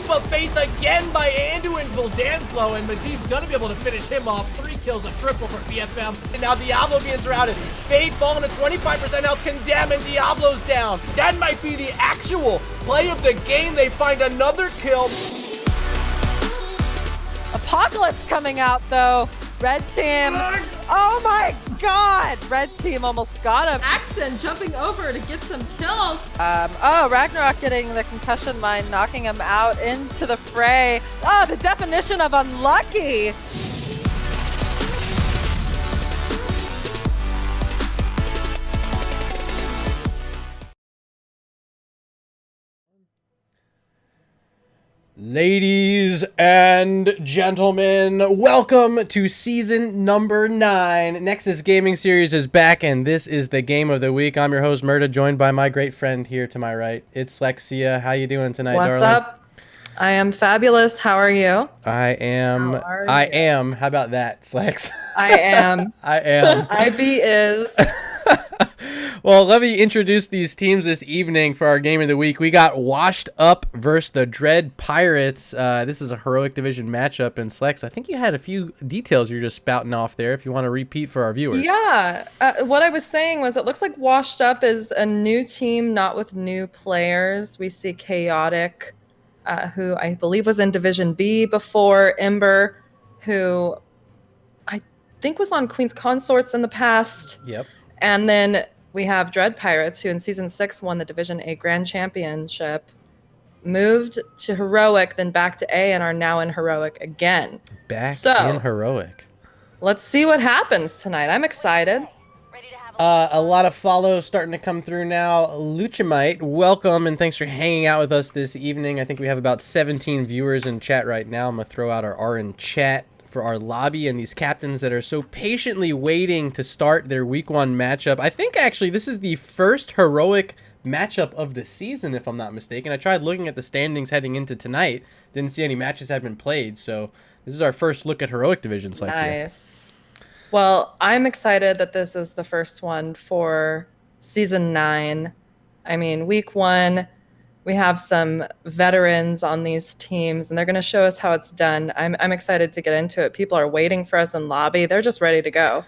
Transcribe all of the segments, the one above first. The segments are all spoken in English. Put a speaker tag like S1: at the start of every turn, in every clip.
S1: leap of faith again by Andu and Vildanslo, and Medivh's gonna be able to finish him off. 3 kills, a triple for BFM. And now Diablo being surrounded. Fade falling to 25% health, Condemn, and Diablo's down. That might be the actual play of the game. They find another kill.
S2: Apocalypse coming out though. Red team. Oh my god! Red team almost got him.
S3: Axon jumping over to get some kills.
S2: Oh, Ragnarok getting the concussion mine, knocking him out into the fray. Oh, the definition of unlucky.
S1: Ladies and gentlemen, welcome to season number 9. Nexus Gaming Series is back, and this is the game of the week. I'm your host, Murda, joined by my great friend here to my right. It's Slexia. How you doing tonight,
S3: What's
S1: darling?
S3: up? I am fabulous. How are you?
S1: I am. How about that, Slex?
S3: I am.
S1: I am.
S3: IB is.
S1: Well, let me introduce these teams this evening for our game of the week. We got Washed Up versus the Dread Pirates. This is a heroic division matchup. And Slex, I think you had a few details you're just spouting off there if you want to repeat for our viewers.
S3: Yeah. What I was saying was it looks like Washed Up is a new team, not with new players. We see Chaotic, who I believe was in Division B before, Ember, who I think was on Queen's Consorts in the past.
S1: Yep.
S3: And then we have Dread Pirates, who in Season 6 won the Division A Grand Championship, moved to Heroic, then back to A, and are now in Heroic again.
S1: Back in Heroic.
S3: Let's see what happens tonight. I'm excited.
S1: A lot of follows starting to come through now. Luchamite, welcome, and thanks for hanging out with us this evening. I think we have about 17 viewers in chat right now. I'm going to throw out our R in chat for our lobby and these captains that are so patiently waiting to start their week 1 matchup. I think actually this is the first heroic matchup of the season, if I'm not mistaken. I tried looking at the standings heading into tonight. Didn't see any matches have been played, so this is our first look at heroic divisions.
S3: Nice. Well, I'm excited that this is the first one for Season 9. I mean, week 1, we have some veterans on these teams, and they're going to show us how it's done. I'm excited to get into it. People are waiting for us in lobby. They're just ready to go.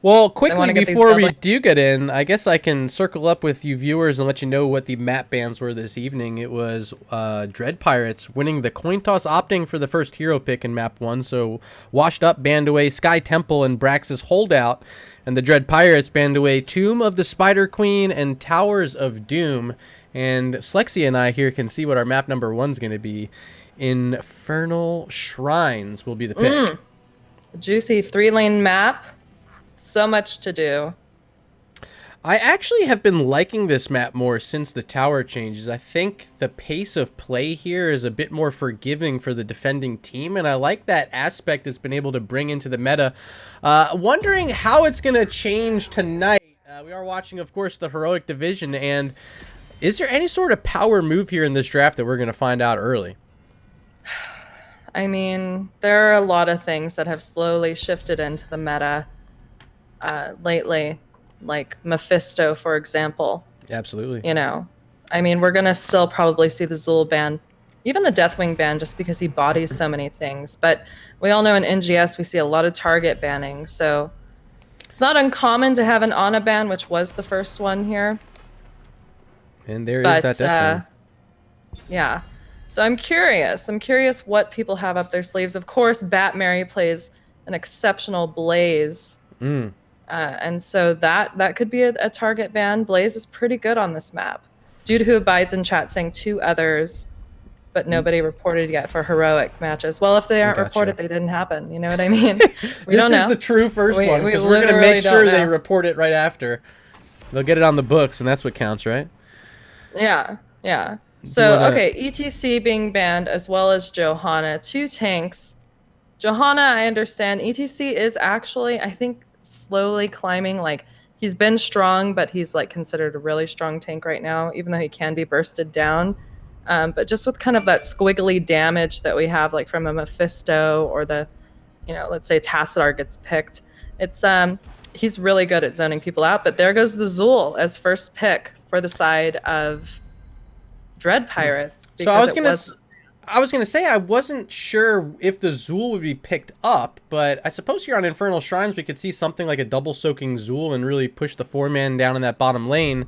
S1: Well, quickly before we do get in, I guess I can circle up with you viewers and let you know what the map bans were this evening. It was Dread Pirates winning the coin toss, opting for the first hero pick in map 1. So Washed Up banned away Sky Temple and Brax's Holdout, and the Dread Pirates banned away Tomb of the Spider Queen and Towers of Doom. And Slexia and I here can see what our map number 1 is going to be. Infernal Shrines will be the pick.
S3: Juicy 3-lane map. So much to do.
S1: I actually have been liking this map more since the tower changes. I think the pace of play here is a bit more forgiving for the defending team, and I like that aspect it's been able to bring into the meta. Wondering how it's going to change tonight. We are watching, of course, the Heroic Division, and is there any sort of power move here in this draft that we're going to find out early?
S3: I mean, there are a lot of things that have slowly shifted into the meta lately, like Mephisto, for example.
S1: Absolutely.
S3: You know, I mean, we're going to still probably see the Zul ban, even the Deathwing ban, just because he bodies so many things. But we all know in NGS we see a lot of target banning, so it's not uncommon to have an Ana ban, which was the first one here.
S1: And there is that Deathwing.
S3: Yeah. So I'm curious. I'm curious what people have up their sleeves. Of course, Batmary plays an exceptional Blaze. And so that could be a target ban. Blaze is pretty good on this map. Dude who abides in chat saying 2 others, but nobody reported yet for heroic matches. Well, if they aren't reported, they didn't happen. You know what I mean? We don't know.
S1: This is the true first one, because we're going to make sure they report it right after. They'll get it on the books, and that's what counts, right?
S3: Yeah, yeah. So, okay, ETC being banned, as well as Johanna. 2 tanks. Johanna, I understand. ETC is actually, I think, slowly climbing. Like, he's been strong, but he's, like, considered a really strong tank right now, even though he can be bursted down. But just with kind of that squiggly damage that we have, like, from a Mephisto or the, you know, let's say Tassadar gets picked, it's, he's really good at zoning people out. But there goes the Zul as first pick for the side of Dread Pirates.
S1: So I was I was going to say I wasn't sure if the Zool would be picked up, but I suppose here on Infernal Shrines we could see something like a double soaking Zool and really push the 4-man down in that bottom lane.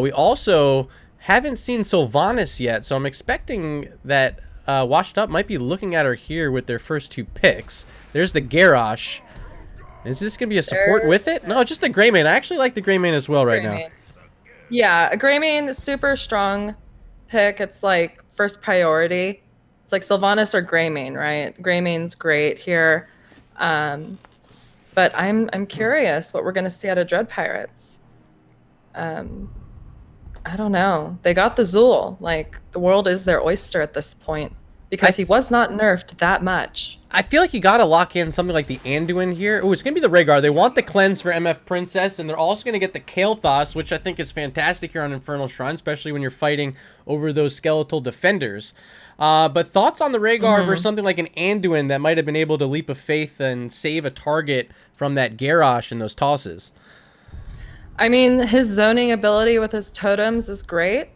S1: We also haven't seen Sylvanas yet, so I'm expecting that Washed Up might be looking at her here with their first 2 picks. There's the Garrosh. Is this going to be a support with it? No, just the Greymane. I actually like the Greymane as well right now.
S3: Yeah, a Greymane, super strong pick. It's like first priority. It's like Sylvanas or Greymane, right? Greymane's great here. But I'm curious what we're going to see out of Dread Pirates. I don't know. They got the Zool. Like, the world is their oyster at this point. Because he was not nerfed that much.
S1: I feel like you gotta lock in something like the Anduin here. Oh, it's gonna be the Rhaegar. They want the cleanse for MF Princess, and they're also gonna get the Kael'thas, which I think is fantastic here on Infernal Shrine, especially when you're fighting over those skeletal defenders. But thoughts on the Rhaegar versus something like an Anduin that might have been able to leap of faith and save a target from that Garrosh and those tosses?
S3: I mean, his zoning ability with his totems is great.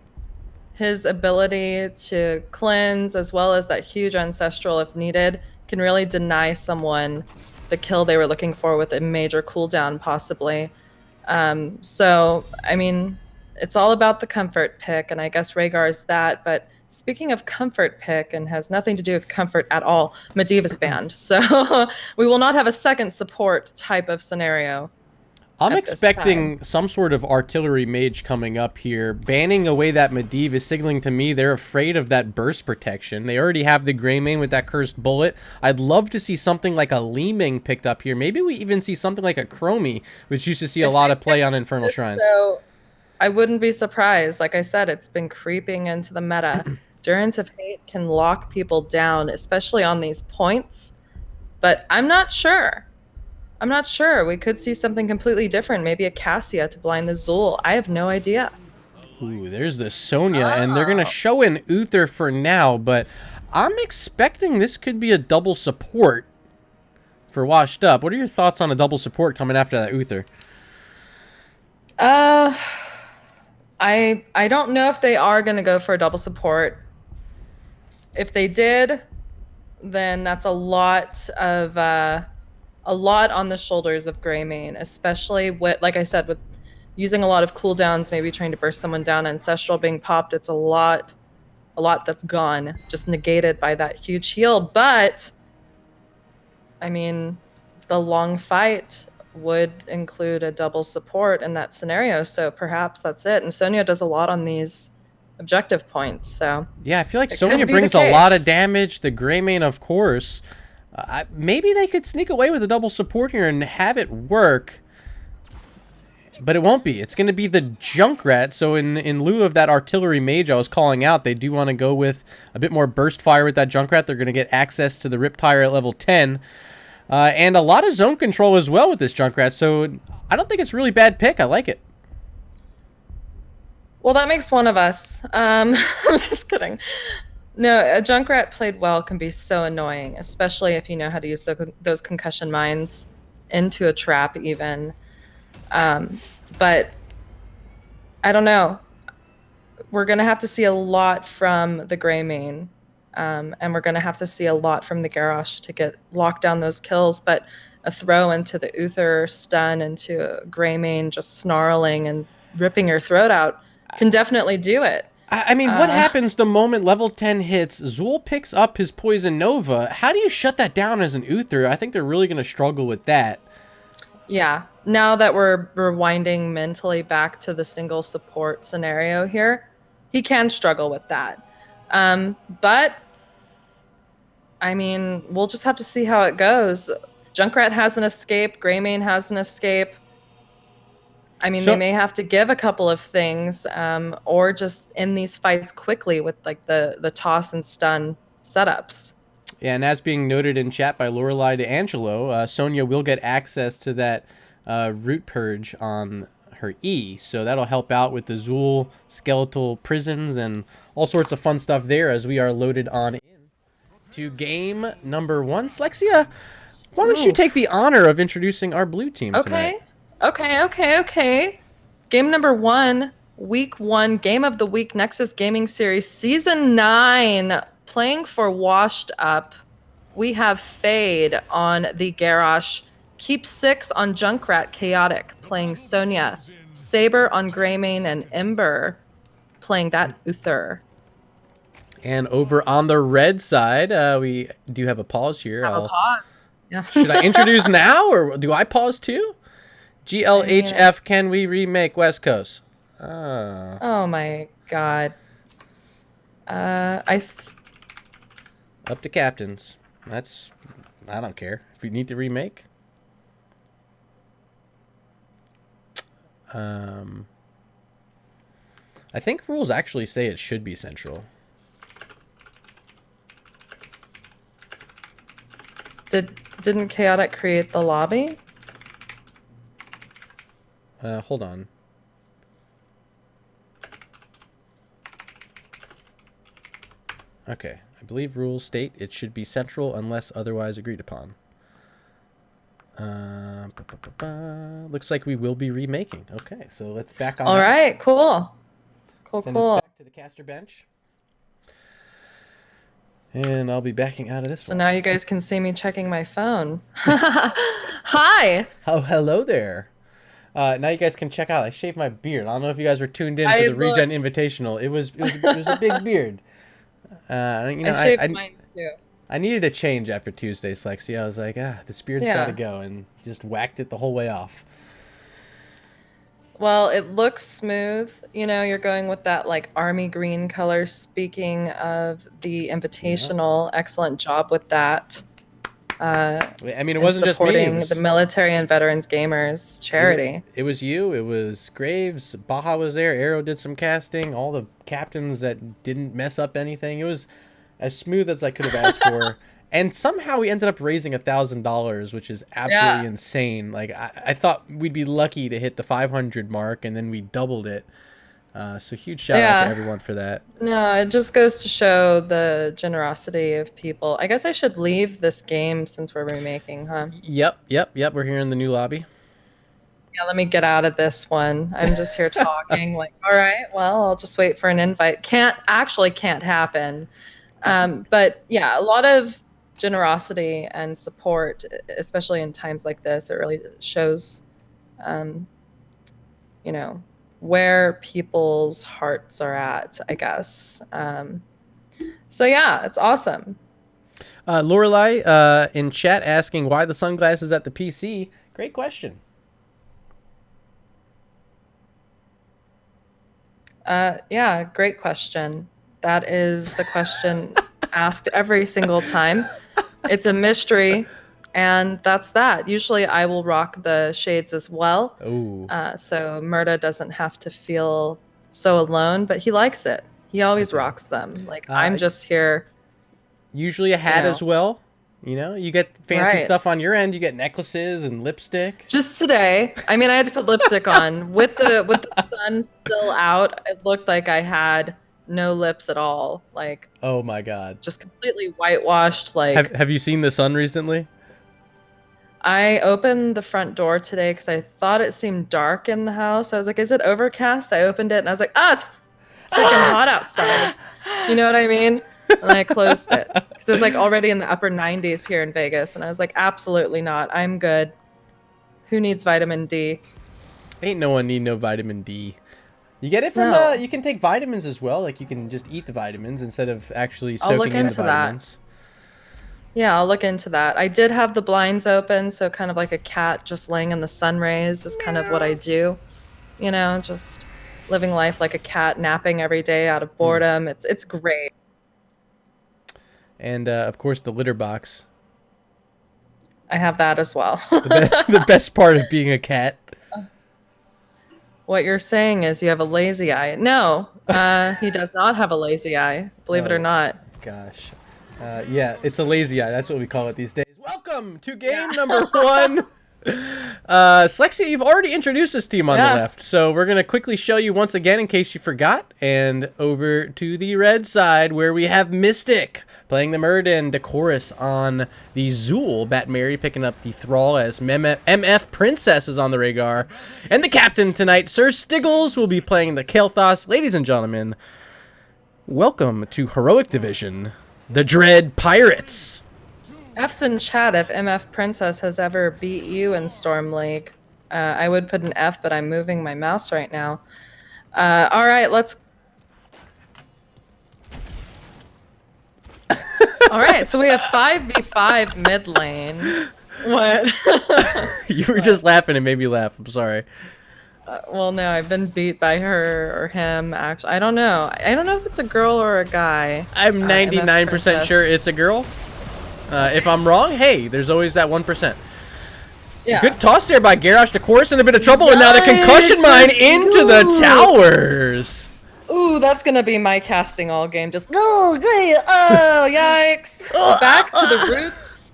S3: His ability to cleanse, as well as that huge ancestral if needed, can really deny someone the kill they were looking for with a major cooldown, possibly. So, I mean, it's all about the comfort pick, and I guess Rhaegar is that. But speaking of comfort pick, and has nothing to do with comfort at all, Medivh's banned. So we will not have a second support type of scenario.
S1: I'm expecting some sort of artillery mage coming up here. Banning away that Medivh is signaling to me they're afraid of that burst protection. They already have the Greymane with that cursed bullet. I'd love to see something like a Li-Ming picked up here. Maybe we even see something like a Chromie, which used to see a lot of play on Infernal Shrines.
S3: So I wouldn't be surprised. Like I said, it's been creeping into the meta. Durance of Hate can lock people down, especially on these points. But I'm not sure. We could see something completely different. Maybe a Cassia to blind the Zool. I have no idea.
S1: Ooh, there's the Sonya, and they're going to show in Uther for now, but I'm expecting this could be a double support for Washed Up. What are your thoughts on a double support coming after that Uther?
S3: I don't know if they are going to go for a double support. If they did, then that's a lot on the shoulders of Greymane, especially with, like I said, with using a lot of cooldowns, maybe trying to burst someone down, Ancestral being popped. It's a lot that's gone, just negated by that huge heal. But I mean, the long fight would include a double support in that scenario, so perhaps that's it. And Sonya does a lot on these objective points, so
S1: yeah, I feel like Sonya brings a lot of damage. The Greymane, of course. Maybe they could sneak away with a double support here and have it work, but it won't be. It's going to be the Junkrat. So in lieu of that artillery mage I was calling out, they do want to go with a bit more burst fire with that Junkrat. They're going to get access to the Riptire at level 10. And a lot of zone control as well with this Junkrat. So I don't think it's a really bad pick. I like it.
S3: Well, that makes one of us. I'm just kidding. No, a Junkrat played well can be so annoying, especially if you know how to use those concussion mines into a trap even. But I don't know. We're going to have to see a lot from the Greymane, and we're going to have to see a lot from the Garrosh to lock down those kills. But a throw into the Uther stun into a Greymane just snarling and ripping your throat out can definitely do it.
S1: I mean, what happens the moment level 10 hits? Zool picks up his Poison Nova. How do you shut that down as an Uther? I think they're really going to struggle with that.
S3: Yeah. Now that we're rewinding mentally back to the single support scenario here, he can struggle with that. But, I mean, we'll just have to see how it goes. Junkrat has an escape. Greymane has an escape. I mean, they may have to give a couple of things, or just end these fights quickly with like the toss and stun setups.
S1: Yeah, and as being noted in chat by Lorelei to Angelo, Sonya will get access to that root purge on her E, so that'll help out with the Zool skeletal prisons and all sorts of fun stuff there as we are loaded on in to game number 1. Slexia, why don't you take the honor of introducing our blue team tonight?
S3: Okay. Game number 1, week 1, game of the week, Nexus Gaming Series, season 9, Playing for Washed Up, we have Fade on the Garrosh, Keep 6 on Junkrat Chaotic, playing Sonya, Saber on Greymane, and Ember playing that Uther.
S1: And over on the red side, we do have a pause here.
S3: Have a pause. Yeah.
S1: Should I introduce now, or do I pause too? GLHF, can we remake West Coast?
S3: Oh my god.
S1: Up to captains. I don't care. If you need to remake. I think rules actually say it should be central.
S3: Didn't Chaotic create the lobby?
S1: Hold on. Okay, I believe rules state it should be central unless otherwise agreed upon. Looks like we will be remaking. Okay, so let's back on.
S3: All right, cool.
S1: Send us back to the caster bench. And I'll be backing out of this
S3: So
S1: one.
S3: now you guys can see me checking my phone. Hi.
S1: Oh, hello there. Now you guys can check out. I shaved my beard. I don't know if you guys were tuned in for the Regen Invitational. It was a big beard. I
S3: shaved mine too.
S1: I needed a change after Tuesday, Slexia. I was like, the beard's got to go, and just whacked it the whole way off.
S3: Well, it looks smooth. You know, you're going with that like army green color. Speaking of the Invitational, excellent job with that.
S1: I mean, it wasn't just me.
S3: Supporting the military and veterans gamers charity.
S1: It was you. It was Graves. Baja was there. Arrow did some casting. All the captains that didn't mess up anything. It was as smooth as I could have asked for. And somehow we ended up raising $1,000, which is absolutely insane. Like I thought we'd be lucky to hit the 500 mark, and then we doubled it. So huge shout out to everyone for that.
S3: No, it just goes to show the generosity of people. I guess I should leave this game since we're remaking, huh?
S1: Yep. We're here in the new lobby.
S3: Yeah, let me get out of this one. I'm just here talking. Like, all right, well, I'll just wait for an invite. Can't happen. But yeah, a lot of generosity and support, especially in times like this. It really shows, where people's hearts are at, I guess. So yeah, it's awesome.
S1: Lorelei in chat asking why the sunglasses at the PC. Great question.
S3: Yeah, great question. That is the question asked every single time. It's a mystery, and that's that. Usually I will rock the shades as well.
S1: Ooh.
S3: So Murda doesn't have to feel so alone, but he likes it. He always rocks them. Like, I'm just here.
S1: Usually a hat as well. You know, you get fancy stuff on your end. You get necklaces and lipstick.
S3: Just today, I mean, I had to put lipstick on with the sun still out. It looked like I had no lips at all. Like,
S1: oh my god,
S3: just completely whitewashed. Like,
S1: have you seen the sun recently?
S3: I opened the front door today because I thought it seemed dark in the house. I was like, is it overcast? I opened it and I was like, it's freaking hot outside. You know what I mean? And I closed it because it's like already in the upper 90s here in Vegas. And I was like, absolutely not. I'm good. Who needs vitamin D?
S1: Ain't no one need no vitamin D. You get it from, you can take vitamins as well. Like, you can just eat the vitamins instead of actually soaking in the vitamins.
S3: Yeah, I'll look into that. I did have the blinds open, so kind of like a cat just laying in the sun rays is kind of what I do. You know, just living life like a cat, napping every day out of boredom. It's great.
S1: And, of course, the litter box.
S3: I have that as well.
S1: The best part of being a cat.
S3: What you're saying is you have a lazy eye. No, he does not have a lazy eye, believe it or not.
S1: Gosh. Yeah, it's a lazy eye. That's what we call it these days. Welcome to game number 1. Slexia, you've already introduced this team on the left, so we're going to quickly show you once again in case you forgot. And over to the red side where we have Mystic playing the Murda and Decorus on the Zool. Bat Mary picking up the Thrall as MF Princess is on the Rhaegar. And the captain tonight, Sir Stiggles, will be playing the Kael'thas. Ladies and gentlemen, welcome to Heroic Division. the Dread Pirates.
S3: F's in chat if MF Princess has ever beat you in Storm League. I would put an F, but I'm moving my mouse right now. All right, let's... All right, so we have 5v5 mid lane. What?
S1: You were just laughing. It made me laugh. I'm sorry.
S3: Well, no, I've been beat by her or him, actually. I don't know. I don't know if it's a girl or a guy.
S1: I'm 99% sure it's a girl. If I'm wrong, hey, there's always that 1%.
S3: Yeah.
S1: Good toss there by Garrosh. The course in a bit of trouble, and now the concussion mine into the towers.
S3: Ooh, that's gonna be my casting all game. Just oh, yikes! Back to the roots.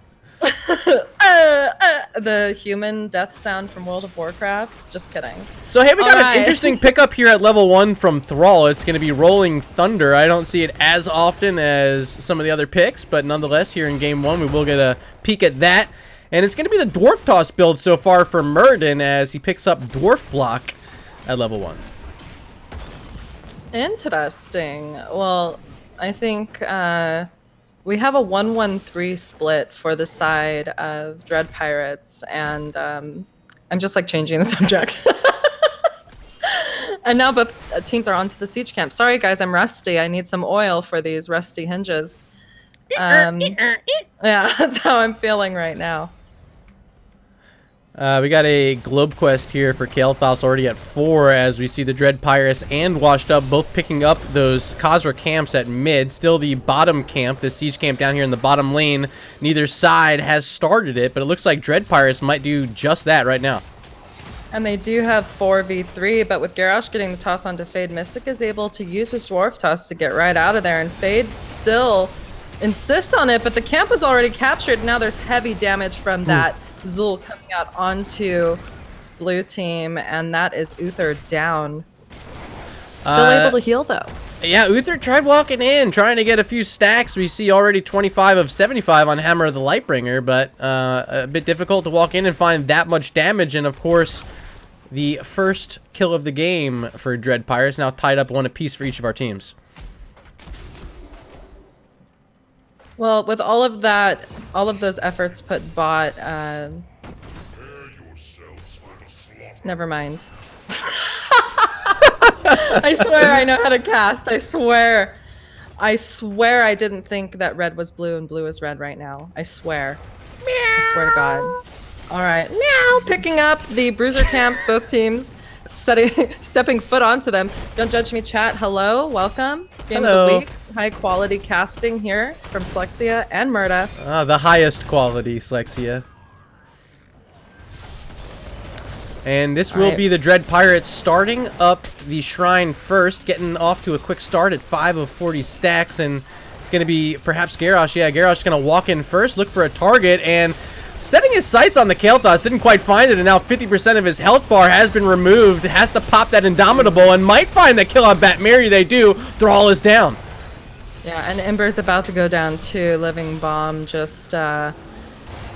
S3: The human death sound from World of Warcraft. Just kidding.
S1: So hey, we got an interesting pickup here at level 1 from Thrall. It's going to be Rolling Thunder. I don't see it as often as some of the other picks, but nonetheless, here in game 1, we will get a peek at that. And it's going to be the Dwarf Toss build so far for Murda as he picks up Dwarf Block at level 1.
S3: Interesting. Well, I think we have a 1-1-3 split for the side of Dread Pirates, and I'm just like changing the subject. And now both teams are onto the siege camp. Sorry guys, I'm rusty. I need some oil for these rusty hinges. Yeah, that's how I'm feeling right now.
S1: We got a Globe Quest here for Kael'thas already at 4 as we see the Dread Pirates and Washed Up both picking up those Khazra camps at mid. Still the bottom camp, the siege camp down here in the bottom lane. Neither side has started it, but it looks like Dread Pirates might do just that right now.
S3: And they do have 4v3, but with Garrosh getting the toss onto Fade, Mystic is able to use his Dwarf Toss to get right out of there, and Fade still insists on it, but the camp is already captured. Now there's heavy damage from that Zul coming out onto blue team, and that is Uther down. Still able to heal though.
S1: Yeah, Uther tried walking in, trying to get a few stacks. We see already 25 of 75 on Hammer of the Lightbringer, but a bit difficult to walk in and find that much damage. And of course, the first kill of the game for Dread Pirates, now tied up 1 apiece for each of our teams.
S3: Well, with all of that, all of those efforts put bot, never mind. I swear I know how to cast. I swear I didn't think that red was blue and blue is red right now. I swear. I swear to God. All right, now picking up the bruiser camps, both teams stepping foot onto them. Don't judge me, chat. Hello, welcome. Game of the week. High quality casting here from Slexia and Murda.
S1: The highest quality Slexia. And this will be the Dread Pirates starting up the shrine first, getting off to a quick start at 5 of 40 stacks, and it's going to be perhaps Garrosh. Yeah, Garrosh is going to walk in first, look for a target, and setting his sights on the Kael'thas, didn't quite find it, and now 50% of his health bar has been removed. Has to pop that Indomitable and might find the kill on Batmary. They do. Thrall is down.
S3: Yeah, and Ember's about to go down too. Living Bomb just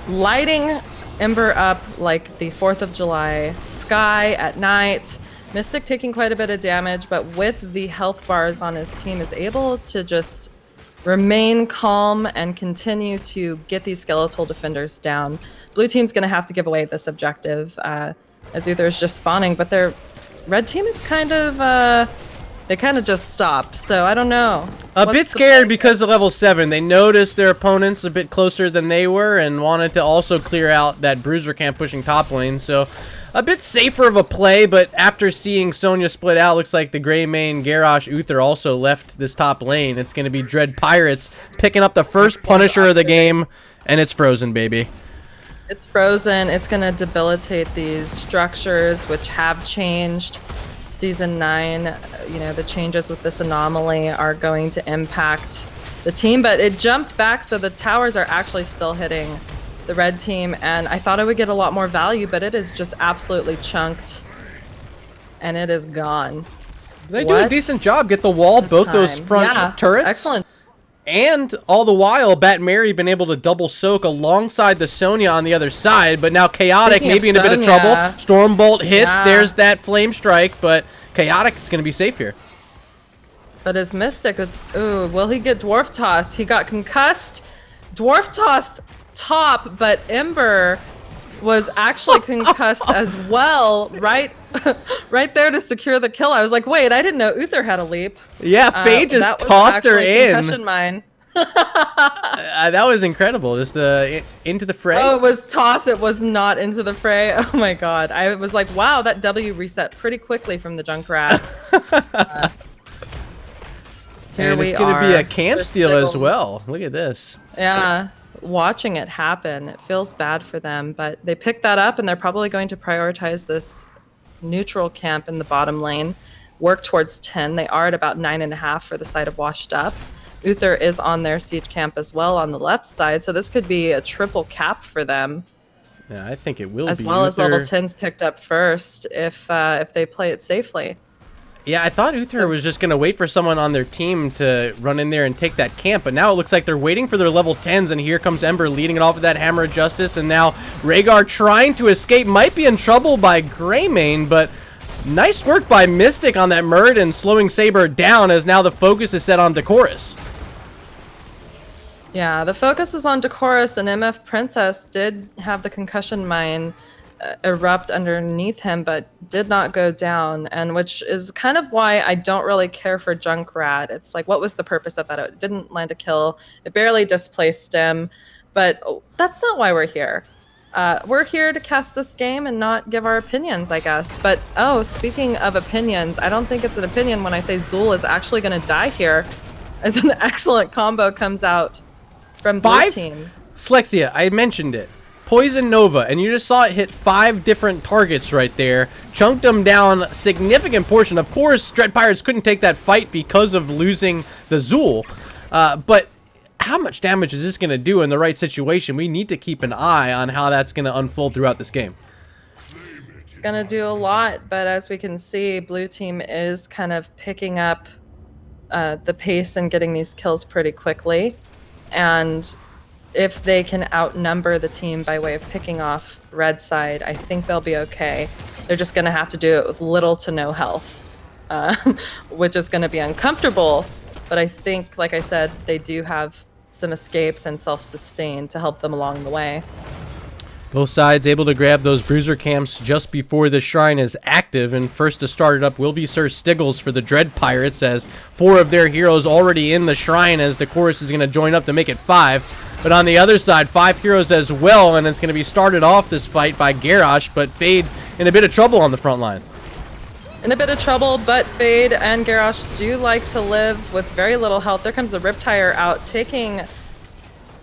S3: lighting Ember up like the 4th of July sky at night. Mystic taking quite a bit of damage, but with the health bars on his team is able to just remain calm and continue to get these skeletal defenders down. Blue team's going to have to give away this objective as Uther is just spawning, but their red team is kind of they kind of just stopped, so I don't know.
S1: A bit scared because of level 7. They noticed their opponents a bit closer than they were and wanted to also clear out that bruiser camp pushing top lane, so a bit safer of a play, but after seeing Sonya split out, looks like the gray main Garrosh Uther also left this top lane. It's going to be Dread Pirates picking up the first Punisher of the game, and it's frozen, baby.
S3: It's frozen. It's going to debilitate these structures, which have changed. Season 9, you know, the changes with this anomaly are going to impact the team, but it jumped back, so the towers are actually still hitting the red team, and I thought I would get a lot more value, but it is just absolutely chunked, and it is gone.
S1: They do a decent job. Get the wall, both those front turrets.
S3: Excellent.
S1: And all the while, Batmary been able to double soak alongside the Sonya on the other side, but now Chaotic maybe in a bit of trouble. Stormbolt hits, there's that flame strike, but Chaotic is going to be safe here.
S3: But his Mystic, ooh, will he get Dwarf Tossed? He got concussed, Dwarf Tossed top, but Ember was actually concussed as well, right there to secure the kill. I was like, wait, I didn't know Uther had a leap.
S1: Yeah, Faye just tossed her in.
S3: Concussion mine.
S1: That was incredible. Just into the fray.
S3: Oh, it was toss. It was not into the fray. Oh my god. I was like, wow, that W reset pretty quickly from the Junkrat. Here
S1: and it's going to be a camp steal as well. Look at this.
S3: Yeah, watching it happen, it feels bad for them, but they picked that up and they're probably going to prioritize this neutral camp in the bottom lane, work towards 10. They are at about 9.5 for the side of Washed Up. Uther is on their siege camp as well on the left side, so this could be a triple cap for them.
S1: Yeah, I think it will
S3: as
S1: be.
S3: Well as level 10's picked up first if they play it safely.
S1: Yeah, I thought Uther was just going to wait for someone on their team to run in there and take that camp, but now it looks like they're waiting for their level 10s, and here comes Ember leading it off with that Hammer of Justice, and now Rhaegar trying to escape, might be in trouble by Greymane, but nice work by Mystic on that Murd and slowing Saber down as now the focus is set on Decorus.
S3: Yeah, the focus is on Decorus, and MF Princess did have the concussion mine erupt underneath him, but did not go down, and which is kind of why I don't really care for Junkrat. It's like, what was the purpose of that? It didn't land a kill. It barely displaced him, but that's not why we're here. We're here to cast this game and not give our opinions, I guess. But, oh, speaking of opinions, I don't think it's an opinion when I say Zul is actually going to die here, as an excellent combo comes out from blue team.
S1: Slexia, I mentioned it. Poison Nova, and you just saw it hit 5 different targets right there. Chunked them down a significant portion. Of course, Dread Pirates couldn't take that fight because of losing the Zul. But how much damage is this going to do in the right situation? We need to keep an eye on how that's going to unfold throughout this game.
S3: It's going to do a lot, but as we can see, blue team is kind of picking up the pace and getting these kills pretty quickly. And if they can outnumber the team by way of picking off red side, I think they'll be okay. They're just going to have to do it with little to no health, which is going to be uncomfortable. But I think, like I said, they do have some escapes and self-sustain to help them along the way.
S1: Both sides able to grab those bruiser camps just before the shrine is active, and first to start it up will be Sir Stiggles for the Dread Pirates, as 4 of their heroes already in the shrine, as the chorus is going to join up to make it 5. But on the other side, 5 heroes as well, and it's going to be started off this fight by Garrosh, but Fade in a bit of trouble on the front line.
S3: In a bit of trouble, but Fade and Garrosh do like to live with very little health. There comes the Riptire out, taking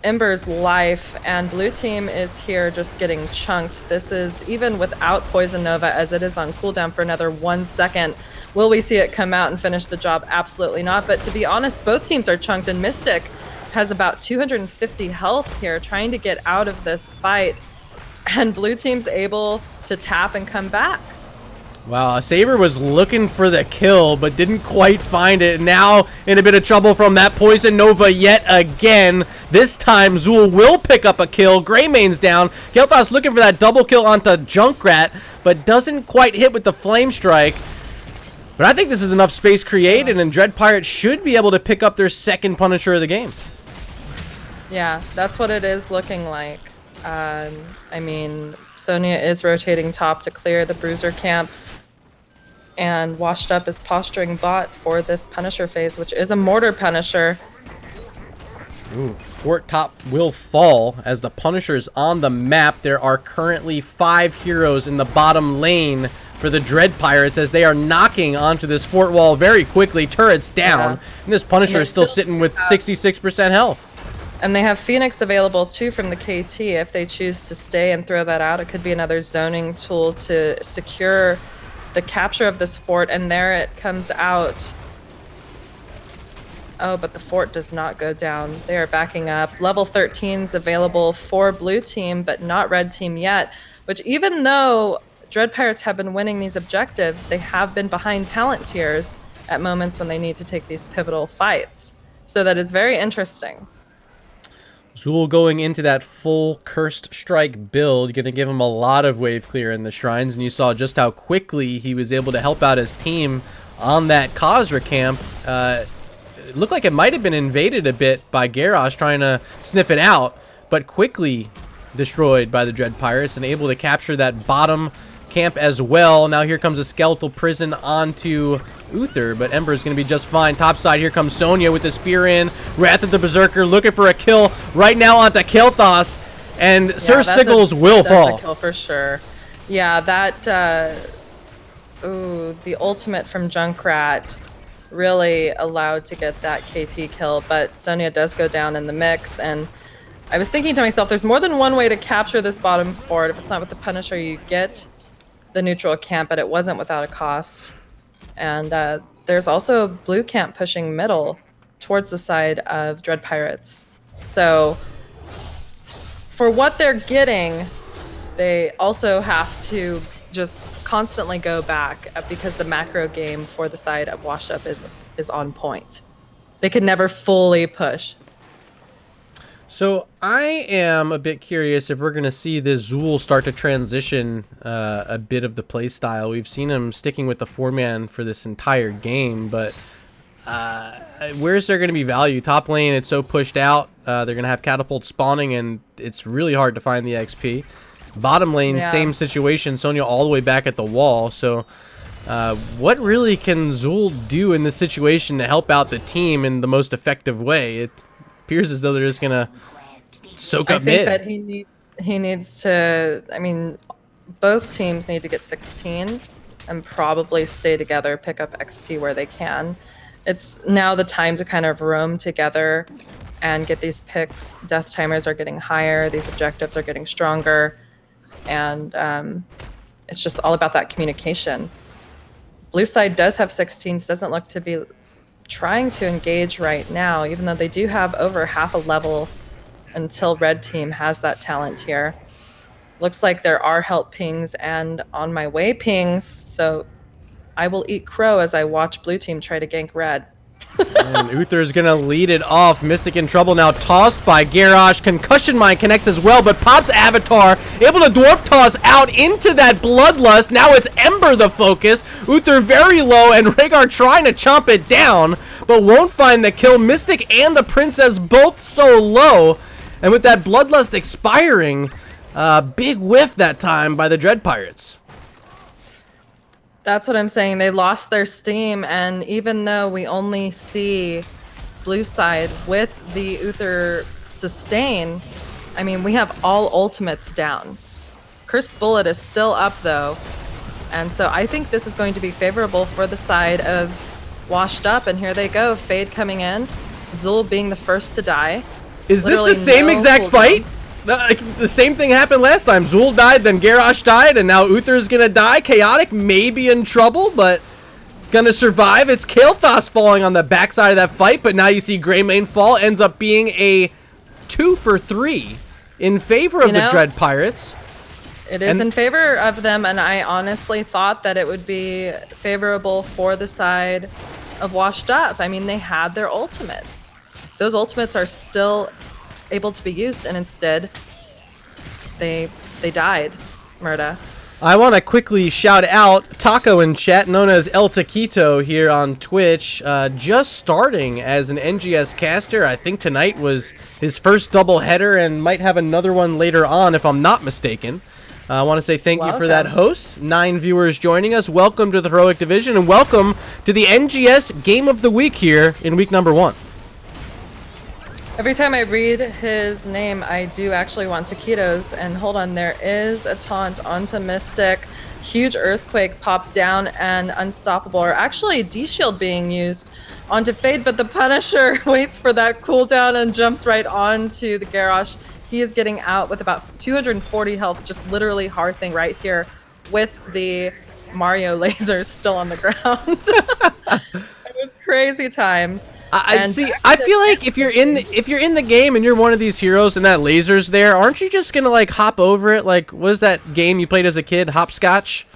S3: Ember's life, and blue team is here just getting chunked. This is even without Poison Nova, as it is on cooldown for another 1 second. Will we see it come out and finish the job? Absolutely not. But to be honest, both teams are chunked, and Mystic has about 250 health here, trying to get out of this fight, and blue team's able to tap and come back.
S1: Wow, Saber was looking for the kill, but didn't quite find it. Now in a bit of trouble from that Poison Nova yet again. This time Zul will pick up a kill. Greymane's down. Kel'Thas looking for that double kill onto Junkrat, but doesn't quite hit with the Flame Strike. But I think this is enough space created, and Dread Pirates should be able to pick up their second Punisher of the game.
S3: Yeah, that's what it is looking like. I mean, Sonya is rotating top to clear the Bruiser camp, and Washed Up is posturing bot for this Punisher phase, which is a Mortar Punisher.
S1: Ooh, fort top will fall as the Punisher's on the map. There are currently 5 heroes in the bottom lane for the Dread Pirates as they are knocking onto this fort wall very quickly. Turrets down, and this Punisher is still sitting with 66% health.
S3: And they have Phoenix available too from the KT if they choose to stay and throw that out. It could be another zoning tool to secure the capture of this fort, and there it comes out. Oh, but the fort does not go down. They are backing up. Level 13's available for blue team, but not red team yet, which even though Dread Pirates have been winning these objectives, they have been behind talent tiers at moments when they need to take these pivotal fights. So that is very interesting.
S1: Zul going into that full Cursed Strike build, going to give him a lot of wave clear in the shrines, and you saw just how quickly he was able to help out his team on that Khazra camp. It looked like it might have been invaded a bit by Garrosh trying to sniff it out, but quickly destroyed by the Dread Pirates and able to capture that bottom camp as well. Now here comes a skeletal prison onto Uther, but Ember is going to be just fine. Topside, here comes Sonya with the spear in. Wrath of the Berserker looking for a kill right now onto Kael'thas, and Sir Stickles will fall.
S3: That's a kill for sure. Yeah, that, the ultimate from Junkrat really allowed to get that KT kill, but Sonya does go down in the mix, and I was thinking to myself, there's more than one way to capture this bottom fort. If it's not with the Punisher, you get the neutral camp, but it wasn't without a cost. And there's also blue camp pushing middle towards the side of Dread Pirates. So for what they're getting, they also have to just constantly go back because the macro game for the side of Washed Up is on point. They could never fully push.
S1: So I am a bit curious if we're going to see this Zul start to transition a bit of the play style. We've seen him sticking with the 4-man for this entire game, but where's there going to be value? Top lane, it's so pushed out. They're going to have catapult spawning, and it's really hard to find the XP. Bottom lane, same situation. Sonya all the way back at the wall. So what really can Zul do in this situation to help out the team in the most effective way? It appears as though they're just going to soak up mid.
S3: I think that he needs to, I mean, both teams need to get 16 and probably stay together, pick up XP where they can. It's now the time to kind of roam together and get these picks. Death timers are getting higher. These objectives are getting stronger. And it's just all about that communication. Blue side does have 16s, doesn't look to be trying to engage right now, even though they do have over half a level until red team has that talent here. Looks like there are help pings and on my way pings, so I will eat crow as I watch blue team try to gank red.
S1: And Uther's gonna lead it off. Mystic in trouble now, tossed by Garrosh. Concussion Mine connects as well, but Pop's Avatar able to dwarf toss out into that Bloodlust. Now it's Ember the focus. Uther very low, and Rhaegar trying to chomp it down, but won't find the kill. Mystic and the Princess both so low, and with that Bloodlust expiring, big whiff that time by the Dread Pirates.
S3: That's what I'm saying. They lost their steam, and even though we only see blue side with the Uther sustain, I mean, we have all ultimates down. Cursed Bullet is still up, though, and so I think this is going to be favorable for the side of Washed Up, and here they go. Fade coming in. Zul being the first to die.
S1: Is this the same exact fight? The same thing happened last time. Zul died, then Garrosh died, and now Uther's gonna die. Chaotic may be in trouble, but gonna survive. It's Kael'thas falling on the backside of that fight, but now you see Greymane fall. Ends up being a 2 for 3 in favor of the Dread Pirates.
S3: It is in favor of them, and I honestly thought that it would be favorable for the side of Washed Up. I mean, they had their ultimates. Those ultimates are still able to be used, and instead they died. Murda.
S1: I want to quickly shout out Taco in chat, known as El Taquito here on Twitch, just starting as an NGS caster. I think tonight was his first double header and might have another one later on if I'm not mistaken. I want to say thank you for that host. 9 viewers joining us. Welcome to the Heroic Division, and welcome to the NGS Game of the Week here in week number 1.
S3: Every time I read his name, I do actually want taquitos. And hold on, there is a taunt onto Mystic. Huge Earthquake popped down, and Unstoppable, or actually D-Shield being used onto Fade, but the Punisher waits for that cooldown and jumps right onto the Garrosh. He is getting out with about 240 health, just literally hearthing right here with the Mario lasers still on the ground. It was crazy times.
S1: I feel like if you're in the game and you're one of these heroes and that laser's there, aren't you just gonna like hop over it? Like, what is that game you played as a kid? Hopscotch?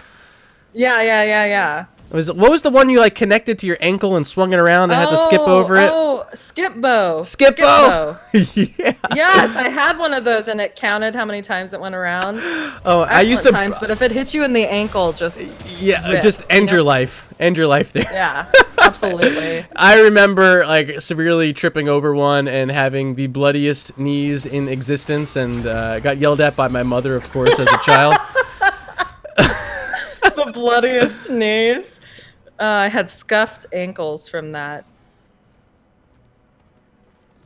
S3: Yeah.
S1: What was the one you like connected to your ankle and swung it around and had to skip over it?
S3: Oh, skip bow.
S1: Skip bow. Yeah.
S3: Yes, I had one of those, and it counted how many times it went around.
S1: Oh,
S3: Excellent
S1: I used to
S3: times, but if it hits you in the ankle, just
S1: just end your life. End your life there.
S3: Yeah, absolutely.
S1: I remember like severely tripping over one and having the bloodiest knees in existence, and got yelled at by my mother, of course, as a child.
S3: The bloodiest knees. I had scuffed ankles from that.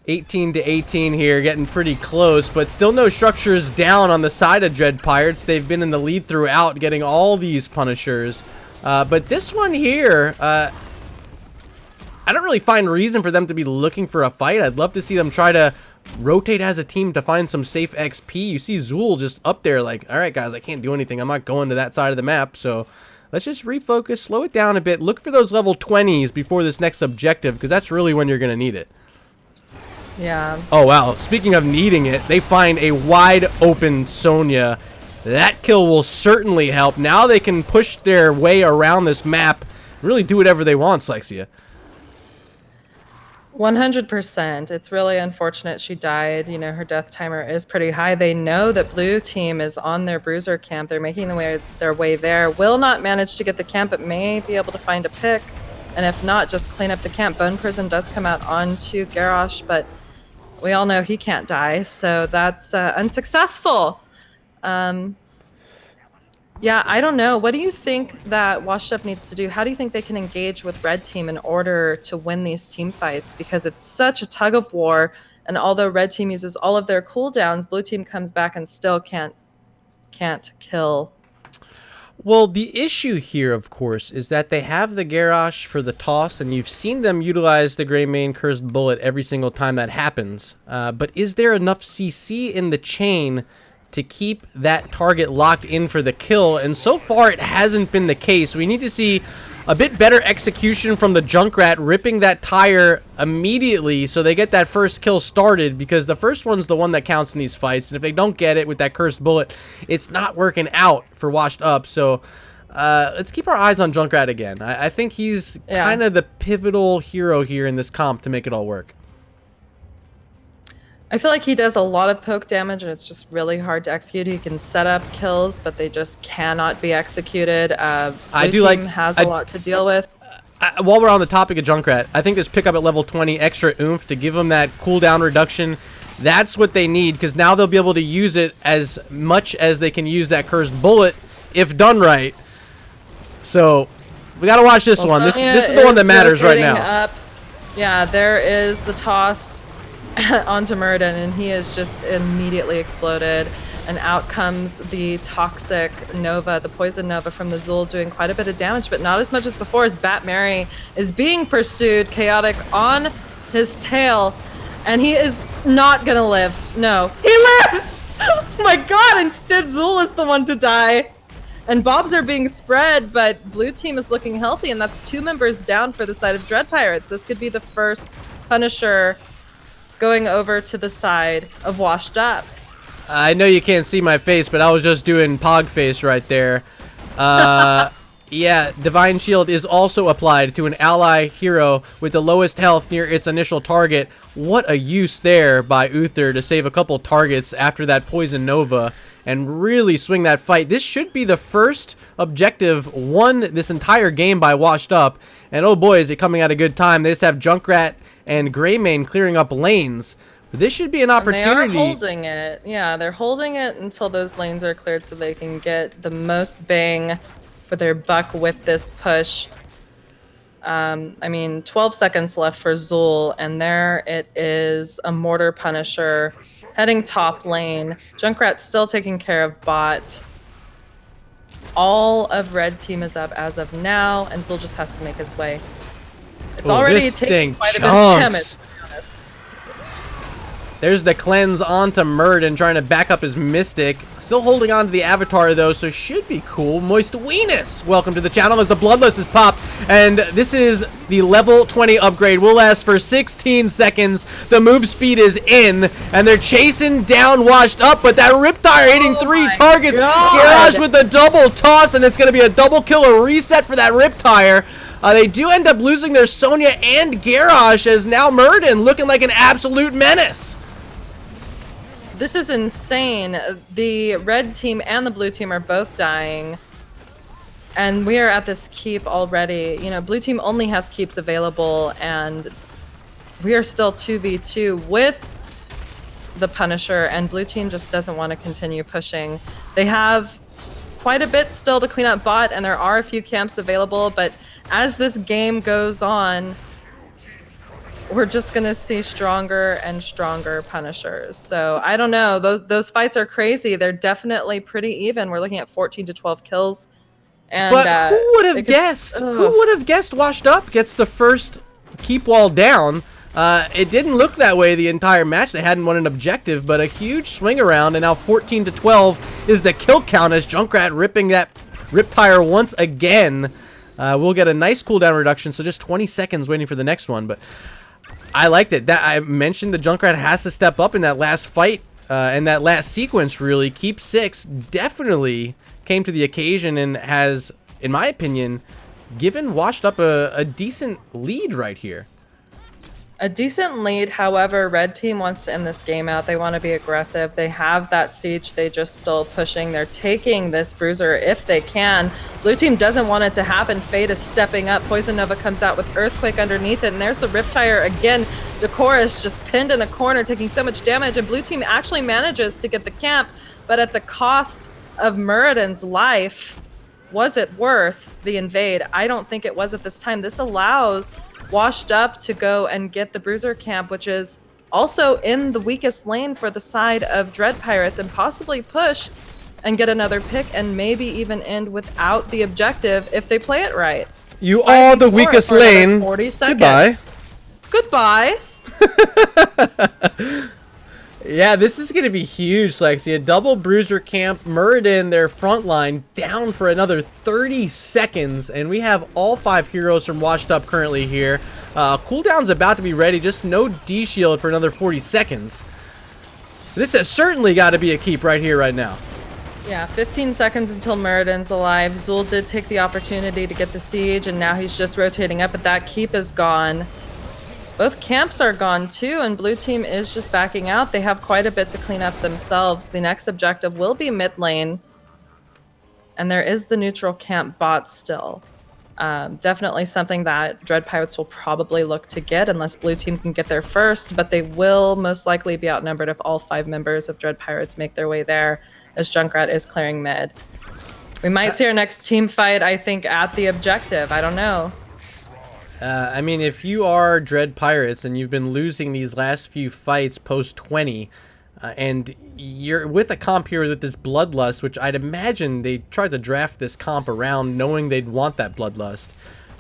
S1: 18 to 18 here, getting pretty close, but still no structures down on the side of Dread Pirates. They've been in the lead throughout, getting all these Punishers. But this one here, I don't really find reason for them to be looking for a fight. I'd love to see them try to rotate as a team to find some safe XP. You see Zool just up there like, all right, guys, I can't do anything. I'm not going to that side of the map, so let's just refocus, slow it down a bit, look for those level 20s before this next objective, because that's really when you're going to need it.
S3: Yeah.
S1: Oh, wow. Speaking of needing it, they find a wide open Sonya. That kill will certainly help. Now they can push their way around this map, really do whatever they want, Slexia.
S3: 100%. It's really unfortunate she died. You know, her death timer is pretty high. They know that blue team is on their bruiser camp. They're making their way there. Will not manage to get the camp, but may be able to find a pick. And if not, just clean up the camp. Bone Prison does come out onto Garrosh, but we all know he can't die, so that's unsuccessful. Yeah, I don't know. What do you think that Washed Up needs to do? How do you think they can engage with Red Team in order to win these team fights? Because it's such a tug of war, and although Red Team uses all of their cooldowns, Blue Team comes back and still can't kill.
S1: Well, the issue here, of course, is that they have the Garrosh for the toss, and you've seen them utilize the Greymane Cursed Bullet every single time that happens. But is there enough CC in the chain to keep that target locked in for the kill? And so far, it hasn't been the case. We need to see a bit better execution from the Junkrat, ripping that tire immediately so they get that first kill started, because the first one's the one that counts in these fights, and if they don't get it with that Cursed Bullet, it's not working out for Washed Up. So let's keep our eyes on Junkrat again. I think he's kind of the pivotal hero here in this comp to make it all work.
S3: I feel like he does a lot of poke damage, and it's just really hard to execute. He can set up kills, but they just cannot be executed. Blue team has a lot to deal with.
S1: While we're on the topic of Junkrat, I think this pickup at level 20, extra oomph to give them that cooldown reduction, that's what they need, because now they'll be able to use it as much as they can use that Cursed Bullet if done right. So we got to watch this one. This is the one that matters right now.
S3: Up. Yeah, there is the toss onto Murda, and he is just immediately exploded, and out comes the toxic Nova, the poison Nova from the Zool, doing quite a bit of damage, but not as much as before, as Bat Mary is being pursued. Chaotic on his tail, and he is not gonna live. No, he lives! Oh my god, instead Zool is the one to die. And Bobs are being spread, but Blue Team is looking healthy, and that's 2 members down for the side of Dread Pirates. This could be the first Punisher going over to the side of Washed Up.
S1: I know you can't see my face, but I was just doing pog face right there. Yeah, Divine Shield is also applied to an ally hero with the lowest health near its initial target. What a use there by Uther to save a couple targets after that Poison Nova and really swing that fight. This should be the first objective won this entire game by Washed Up. And oh boy, is it coming at a good time. They just have Junkrat and Greymane clearing up lanes. But this should be an opportunity.
S3: They are holding it. Yeah, they're holding it until those lanes are cleared so they can get the most bang for their buck with this push. I mean, 12 seconds left for Zool, and there it is, a Mortar Punisher heading top lane. Junkrat's still taking care of bot. All of Red Team is up as of now, and Zool just has to make his way. It's already taking quite a bit of damage, to be honest.
S1: There's the cleanse onto Murda and trying to back up his Mystic. Still holding on to the Avatar, though, so should be cool. Moist Weenus, welcome to the channel as the Bloodlust is popped. And this is the level 20 upgrade. Will last for 16 seconds. The move speed is in, and they're chasing down Washed Up, but that Riptire hitting 3 targets. Garage with a double toss, and it's going to be a double kill, a reset for that Riptire. They do end up losing their Sonya and Garage, as now Murden looking like an absolute menace.
S3: This is insane. The red team and the blue team are both dying. And we are at this keep already. You know, blue team only has keeps available, and we are still 2v2 with the Punisher, and blue team just doesn't want to continue pushing. They have quite a bit still to clean up bot, and there are a few camps available, but as this game goes on, we're just gonna see stronger and stronger Punishers. So I don't know. Those fights are crazy. They're definitely pretty even. We're looking at 14 to 12 kills. And,
S1: but who would have guessed? Who would have guessed Washed Up gets the first keep wall down? It didn't look that way the entire match. They hadn't won an objective, but a huge swing around, and now 14 to 12 is the kill count as Junkrat ripping that Riptire once again. We'll get a nice cooldown reduction, so just 20 seconds waiting for the next one, but I liked it. That I mentioned the Junkrat has to step up in that last fight, and that last sequence really. Keep 6 definitely came to the occasion and has, in my opinion, given Washed Up a decent lead right here.
S3: A decent lead, however, red team wants to end this game out. They want to be aggressive. They have that siege. They just still pushing. They're taking this bruiser if they can. Blue team doesn't want it to happen. Fate is stepping up. Poison Nova comes out with Earthquake underneath it, and there's the Riptire again. Decorus just pinned in a corner, taking so much damage, and blue team actually manages to get the camp, but at the cost of Muradin's life. Was it worth the invade? I don't think it was at this time. This allows Washed Up to go and get the Bruiser camp, which is also in the weakest lane for the side of Dread Pirates, and possibly push and get another pick and maybe even end without the objective if they play it right.
S1: You are the weakest lane.
S3: 40 seconds. Goodbye.
S1: Yeah, this is going to be huge, Slexia. Double Bruiser camp, Muradin, their front line, down for another 30 seconds. And we have all 5 heroes from Washed Up currently here. Cooldown's about to be ready, just no D-shield for another 40 seconds. This has certainly got to be a keep right here, right now.
S3: Yeah, 15 seconds until Muradin's alive. Zul did take the opportunity to get the siege, and now he's just rotating up, but that keep is gone. Both camps are gone too, and blue team is just backing out. They have quite a bit to clean up themselves. The next objective will be mid lane, and there is the neutral camp bot still. Definitely something that Dread Pirates will probably look to get unless blue team can get there first, but they will most likely be outnumbered if all 5 members of Dread Pirates make their way there, as Junkrat is clearing mid. We might see our next team fight, I think, at the objective. I don't know.
S1: I mean, if you are Dread Pirates and you've been losing these last few fights post 20, and you're with a comp here with this Bloodlust, which I'd imagine they tried to draft this comp around knowing they'd want that Bloodlust.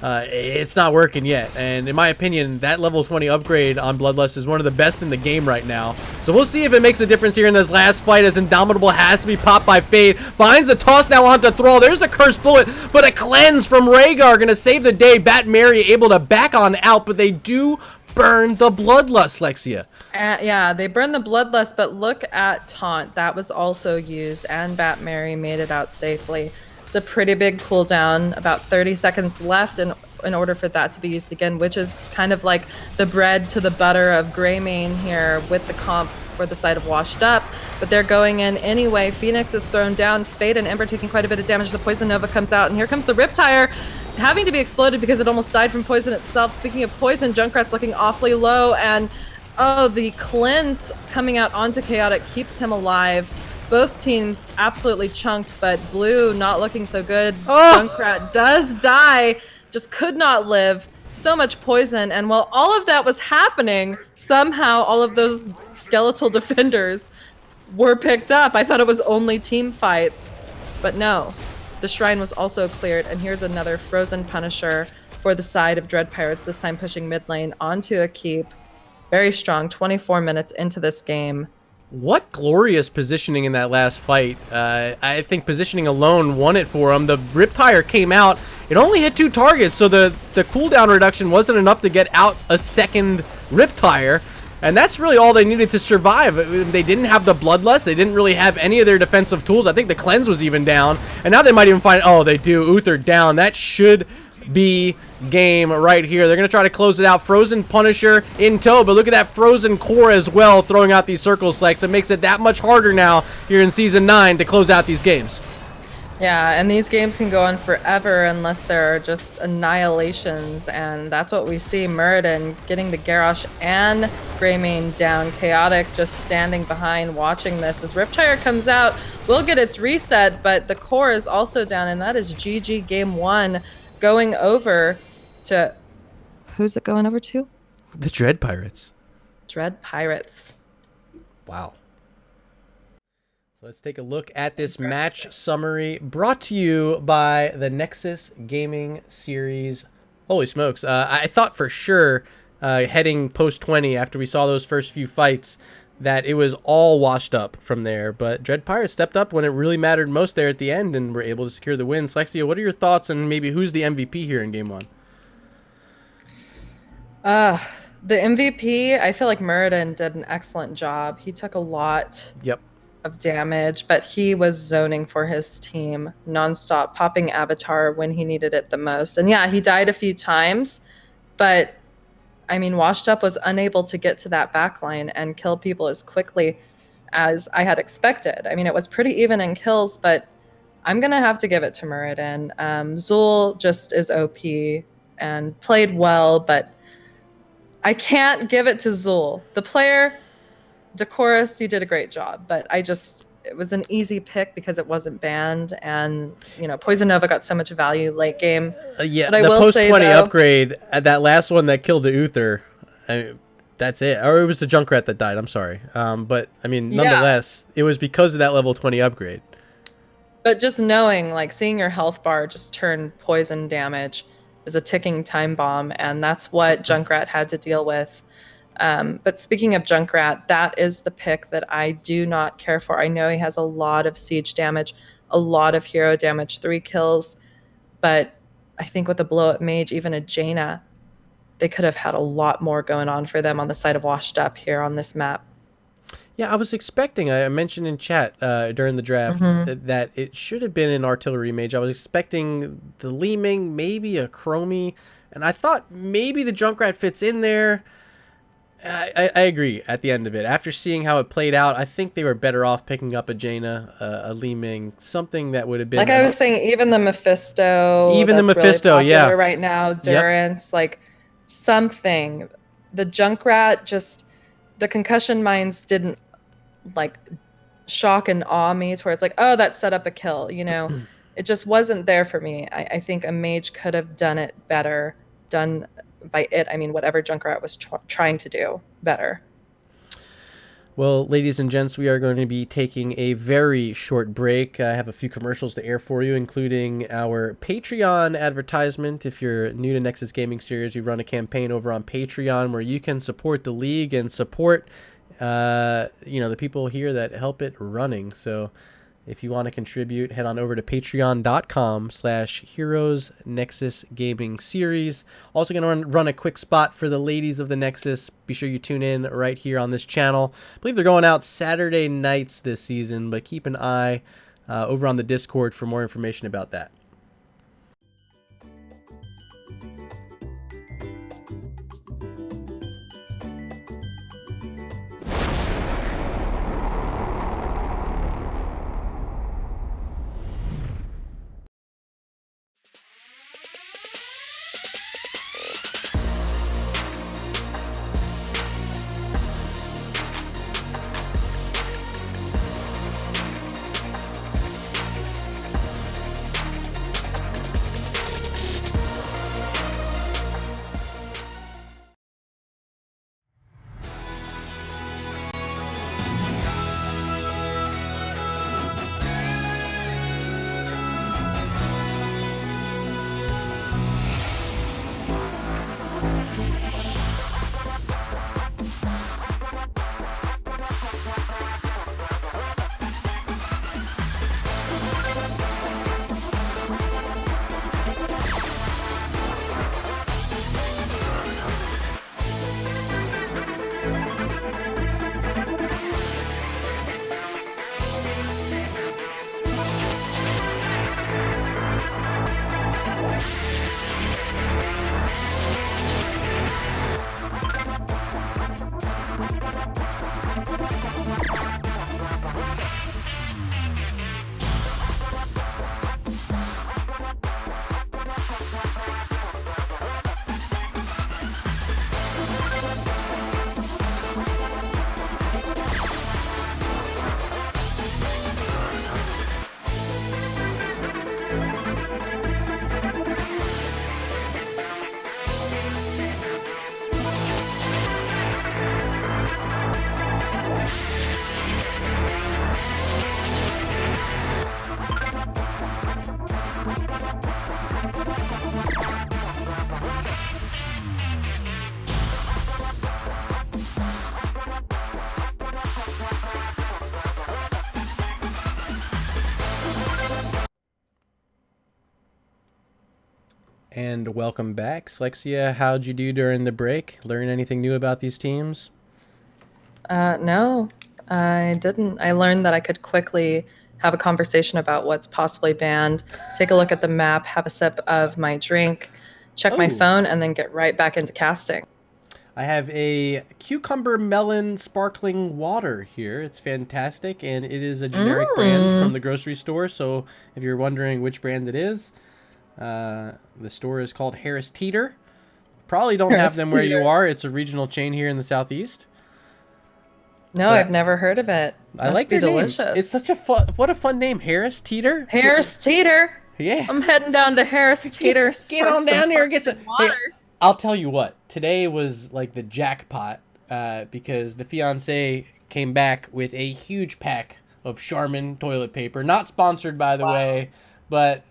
S1: It's not working yet, and in my opinion, that level 20 upgrade on Bloodlust is one of the best in the game right now. So we'll see if it makes a difference here in this last fight, as Indomitable has to be popped by Fade. Finds the toss now onto Thrall. There's a Cursed Bullet, but a cleanse from Rhaegar gonna save the day. Bat Mary able to back on out, but they do burn the Bloodlust, Slexia.
S3: Yeah, they burned the Bloodlust, but look at Taunt. That was also used, and Bat Mary made it out safely. It's a pretty big cooldown, about 30 seconds left in order for that to be used again, which is kind of like the bread to the butter of Greymane here with the comp for the side of Washed Up. But they're going in anyway. Phoenix is thrown down. Fade and Ember taking quite a bit of damage. The Poison Nova comes out, and here comes the Riptire having to be exploded because it almost died from poison itself. Speaking of poison, Junkrat's looking awfully low, and oh, the cleanse coming out onto Chaotic keeps him alive. Both teams absolutely chunked, but blue not looking so good. Oh! Junkrat does die, just could not live. So much poison, and while all of that was happening, somehow all of those skeletal defenders were picked up. I thought it was only team fights, but no. The shrine was also cleared, and here's another frozen Punisher for the side of Dread Pirates, this time pushing mid lane onto a keep. Very strong. 24 minutes into this game.
S1: What glorious positioning in that last fight. I think positioning alone won it for him. The Riptire came out. It only hit 2 targets, so the cooldown reduction wasn't enough to get out a second Riptire. And that's really all they needed to survive. They didn't have the Bloodlust. They didn't really have any of their defensive tools. I think the Cleanse was even down. And now they might even find, oh, they do. Uther down. That should be game right here. They're going to try to close it out. Frozen Punisher in tow, but look at that Frozen Core as well, throwing out these circles, Slex. It makes it that much harder now here in Season 9 to close out these games.
S3: Yeah, and these games can go on forever unless there are just annihilations, and that's what we see. Murda getting the Garrosh and Greymane down. Chaotic just standing behind watching this as Riptire comes out. Will get its reset, but the core is also down, and that is GG Game 1 going over to... Who's it going over to?
S1: The Dread Pirates.
S3: Dread Pirates.
S1: Wow. Let's take a look at this match summary brought to you by the Nexus Gaming Series. Holy smokes. I thought for sure heading post 20 after we saw those first few fights that it was all washed up from there. But Dread Pirates stepped up when it really mattered most there at the end and were able to secure the win. Slexia, what are your thoughts and maybe who's the MVP here in Game 1?
S3: The MVP, I feel like Murda did an excellent job. He took a lot.
S1: Yep.
S3: Of damage, but he was zoning for his team nonstop, popping Avatar when he needed it the most. And yeah, he died a few times, but I mean, Washed Up was unable to get to that backline and kill people as quickly as I had expected. I mean, it was pretty even in kills, but I'm gonna have to give it to Muradin. Zul just is OP and played well, but I can't give it to Zul. The player, Decorus, you did a great job, but it was an easy pick because it wasn't banned, and you know, Poison Nova got so much value late game.
S1: Yeah, but the post 20 upgrade, that last one that killed the Uther, that's it. Or it was the Junkrat that died. I'm sorry, but I mean, nonetheless, it was because of that level 20 upgrade.
S3: But just knowing, like, seeing your health bar just turn poison damage is a ticking time bomb, and that's what Junkrat had to deal with. But speaking of Junkrat, that is the pick that I do not care for. I know he has a lot of siege damage, a lot of hero damage, 3 kills, but I think with a blow-up mage, even a Jaina, they could have had a lot more going on for them on the side of Washed Up here on this map.
S1: Yeah, I was expecting, I mentioned in chat during the draft that it should have been an artillery mage. I was expecting the Li Ming, maybe a Chromie, and I thought maybe the Junkrat fits in there. I agree at the end of it. After seeing how it played out, I think they were better off picking up a Jaina, a Li Ming, something that would have been...
S3: Like I was saying, even the Mephisto.
S1: Even the Mephisto,
S3: really
S1: yeah.
S3: Right now, Durance, like something. The Junkrat, just the concussion mines didn't like shock and awe me to where it's like, oh, that set up a kill, you know? It just wasn't there for me. I think a mage could have done it better, done... by it, I mean whatever Junkrat was trying to do better.
S1: Well, ladies and gents, we are going to be taking a very short break. I have a few commercials to air for you, including our Patreon advertisement. If you're new to Nexus Gaming Series, we run a campaign over on Patreon where you can support the league and support the people here that help it running. So if you want to contribute, head on over to patreon.com/Heroes Nexus Gaming Series. Also going to run a quick spot for the ladies of the Nexus. Be sure you tune in right here on this channel. I believe they're going out Saturday nights this season, but keep an eye over on the Discord for more information about that. And welcome back. Slexia, how'd you do during the break? Learn anything new about these teams?
S3: No, I didn't. I learned that I could quickly have a conversation about what's possibly banned, take a look at the map, have a sip of my drink, check my phone, and then get right back into casting.
S1: I have a cucumber melon sparkling water here. It's fantastic, and it is a generic brand from the grocery store. So if you're wondering which brand it is, the store is called Harris Teeter. Probably don't have them where you are. It's a regional chain here in the Southeast.
S3: No, I've never heard of it.
S1: I like their delicious name. It's such a what a fun name, Harris Teeter.
S3: Harris Teeter.
S1: Yeah.
S3: I'm heading down to Harris Teeter.
S1: Get on down here and get some water. Hey, I'll tell you what. Today was like the jackpot because the fiance came back with a huge pack of Charmin toilet paper. Not sponsored, by the way, but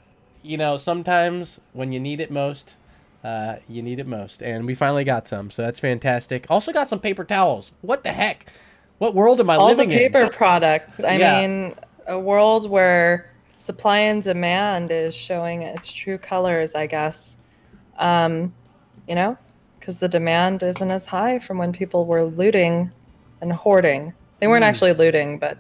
S1: you know, sometimes when you need it most, you need it most. And we finally got some, so that's fantastic. Also got some paper towels. What the heck? What world am I living in?
S3: All the paper products. I mean, a world where supply and demand is showing its true colors, I guess. You know, because the demand isn't as high from when people were looting and hoarding. They weren't actually looting, but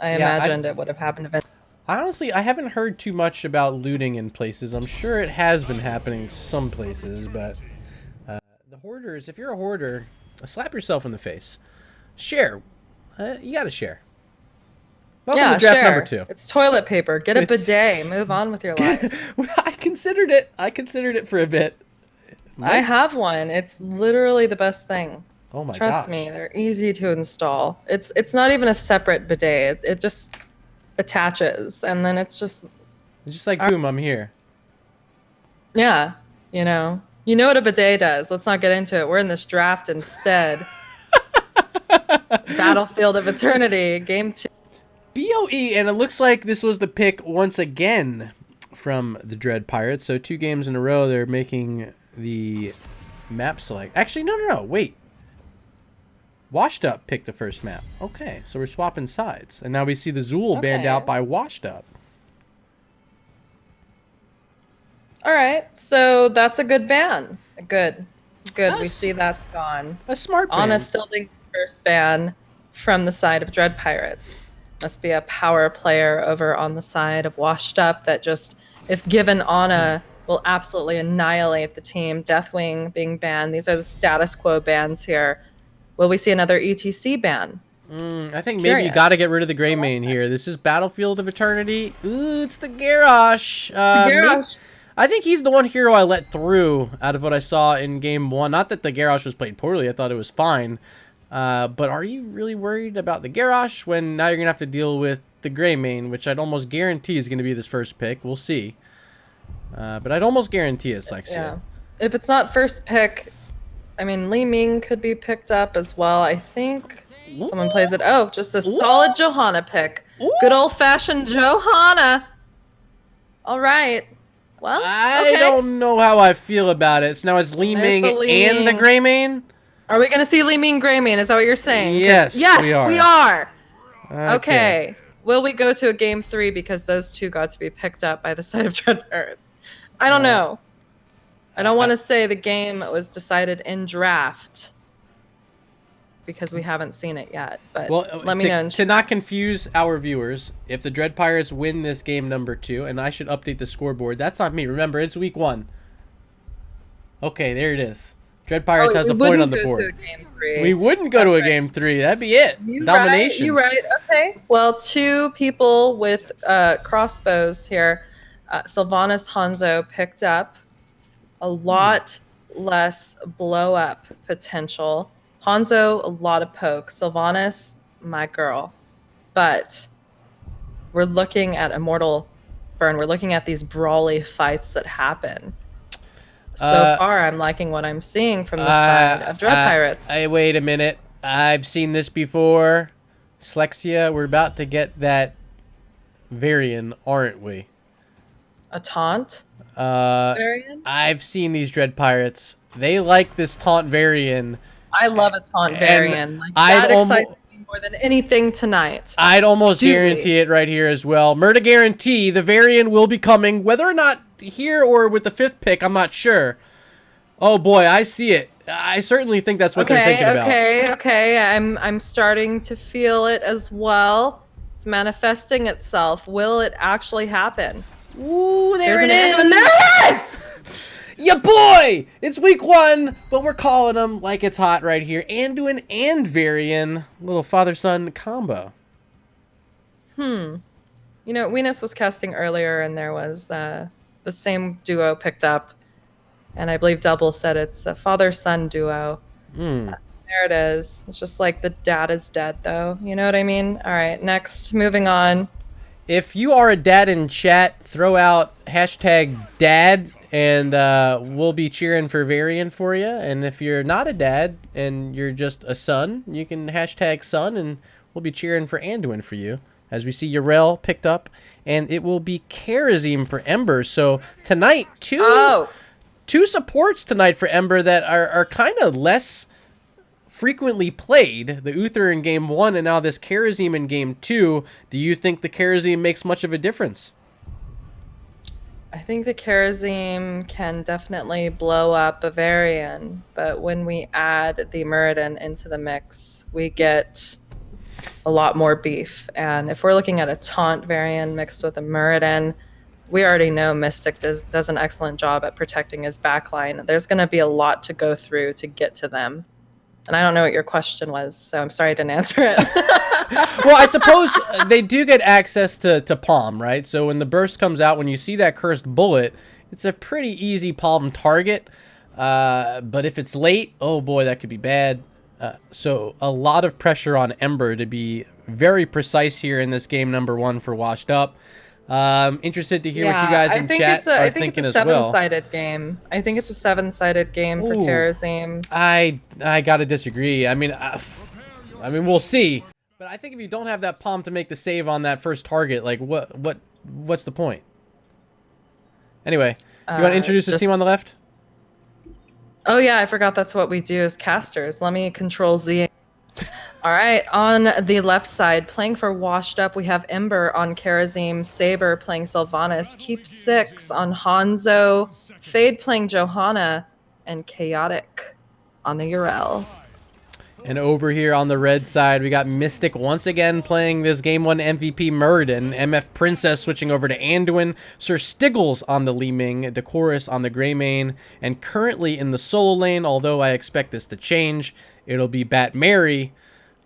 S3: I imagined it would have happened eventually.
S1: Honestly, I haven't heard too much about looting in places. I'm sure it has been happening some places, but the hoarders, if you're a hoarder, slap yourself in the face. Share. You gotta share. Welcome to draft number 2.
S3: It's toilet paper. Get a bidet. Move on with your life.
S1: I considered it for a bit.
S3: I have one. It's literally the best thing.
S1: Oh my gosh.
S3: Trust me, they're easy to install. It's not even a separate bidet. It just attaches, and then it's just
S1: like, boom, I'm here.
S3: Yeah, you know what a bidet does. Let's not get into it. We're in this draft instead. Battlefield of Eternity, game 2.
S1: BOE, and it looks like this was the pick once again from the Dread Pirates. So 2 games in a row, they're making the map select. Actually, no, wait. Washed Up picked the first map. Okay, so we're swapping sides. And now we see the Zool banned out by Washed Up.
S3: All right, so that's a good ban. Good. We see that's gone.
S1: A smart ban.
S3: Anna still being the first ban from the side of Dread Pirates. Must be a power player over on the side of Washed Up that just, if given Anna, will absolutely annihilate the team. Deathwing being banned. These are the status quo bans here. Will we see another ETC ban?
S1: I think maybe you got to get rid of the gray main here. This is Battlefield of Eternity. Ooh, it's the Garrosh. I think he's the one hero I let through out of what I saw in game 1. Not that the Garrosh was played poorly. I thought it was fine. But are you really worried about the Garrosh when now you're going to have to deal with the gray main, which I'd almost guarantee is going to be this first pick. We'll see. But I'd almost guarantee it's Slexia.
S3: Yeah. If it's not first pick, I mean, Li Ming could be picked up as well. I think someone plays it. Oh, just a solid Johanna pick. Good old-fashioned Johanna. All right. Well,
S1: I don't know how I feel about it. So now it's Li Ming and the gray main?
S3: Are we going to see Li Ming gray main? Is that what you're saying?
S1: Yes,
S3: we are. Okay. Will we go to a game 3 because those 2 got to be picked up by the side of Dread Pirates? I don't know. I don't want to say the game was decided in draft because we haven't seen it yet. But let me know.
S1: To not confuse our viewers, if the Dread Pirates win this game number 2, and I should update the scoreboard, that's not me. Remember, it's week 1. Okay, there it is. Dread Pirates has a point on the board. We wouldn't go to a game 3. That'd be it. Domination.
S3: You're right. Okay. Well, 2 people with crossbows here. Sylvanas Hanzo picked up a lot less blow up potential. Hanzo, a lot of poke. Sylvanas, my girl. But we're looking at Immortal Burn. We're looking at these brawly fights that happen. So far, I'm liking what I'm seeing from the side of Dread Pirates.
S1: Wait a minute. I've seen this before. Slexia, we're about to get that Varian, aren't we?
S3: A taunt? Varian?
S1: I've seen these Dread Pirates. They like this taunt Varian.
S3: I love a taunt Varian. Like, that excites me more than anything tonight.
S1: I'd almost guarantee it right here as well. Murda guarantee the variant will be coming, whether or not here or with the 5th pick, I'm not sure. Oh boy, I see it. I certainly think that's what they're thinking about.
S3: Okay. I'm starting to feel it as well. It's manifesting itself. Will it actually happen?
S1: Ooh, there it
S3: There's
S1: is!
S3: There it is!
S1: Ya boy! It's week 1, but we're calling them like it's hot right here. Anduin and Varian, little father-son combo.
S3: You know, Venus was casting earlier, and there was the same duo picked up. And I believe Double said it's a father-son duo. There it is. It's just like the dad is dead, though. You know what I mean? All right, next, moving on.
S1: If you are a dad in chat, throw out #dad, and we'll be cheering for Varian for you. And if you're not a dad and you're just a son, you can #son, and we'll be cheering for Anduin for you. As we see Yrel picked up, and it will be Karazim for Ember. So tonight, two supports tonight for Ember that are kind of less frequently played. The Uther in game 1 and now this Karazim in game 2. Do you think the Karazim makes much of a difference?
S3: I think the Karazim can definitely blow up a Varian, but when we add the Muradin into the mix, we get a lot more beef. And if we're looking at a taunt Varian mixed with a Muradin, we already know Mystic does an excellent job at protecting his backline. There's going to be a lot to go through to get to them. And I don't know what your question was, so I'm sorry I didn't answer it.
S1: Well, I suppose they do get access to Palm, right? So when the burst comes out, when you see that cursed bullet, it's a pretty easy Palm target. But if it's late, oh boy, that could be bad. So a lot of pressure on Ember to be very precise here in this game number 1 for Washed Up. Interested to hear what you guys in chat are thinking as well.
S3: I think it's a 7-sided game. I think it's a 7-sided game for Karazim.
S1: I gotta disagree. I mean, we'll see. But I think if you don't have that Palm to make the save on that first target, like what's the point? Anyway, you want to introduce this team on the left?
S3: Oh yeah, I forgot that's what we do as casters. Let me control Z. All right, on the left side, playing for Washed Up, we have Ember on Karazim, Saber playing Sylvanas, Keep 6 on Hanzo, Fade playing Johanna, and Chaotic on the Yrel.
S1: And over here on the red side, we got Mystic once again playing this Game 1 MVP Muradin, MF Princess switching over to Anduin, Sir Stiggles on the Li Ming, Decorus on the Greymane, and currently in the solo lane, although I expect this to change, it'll be Bat Mary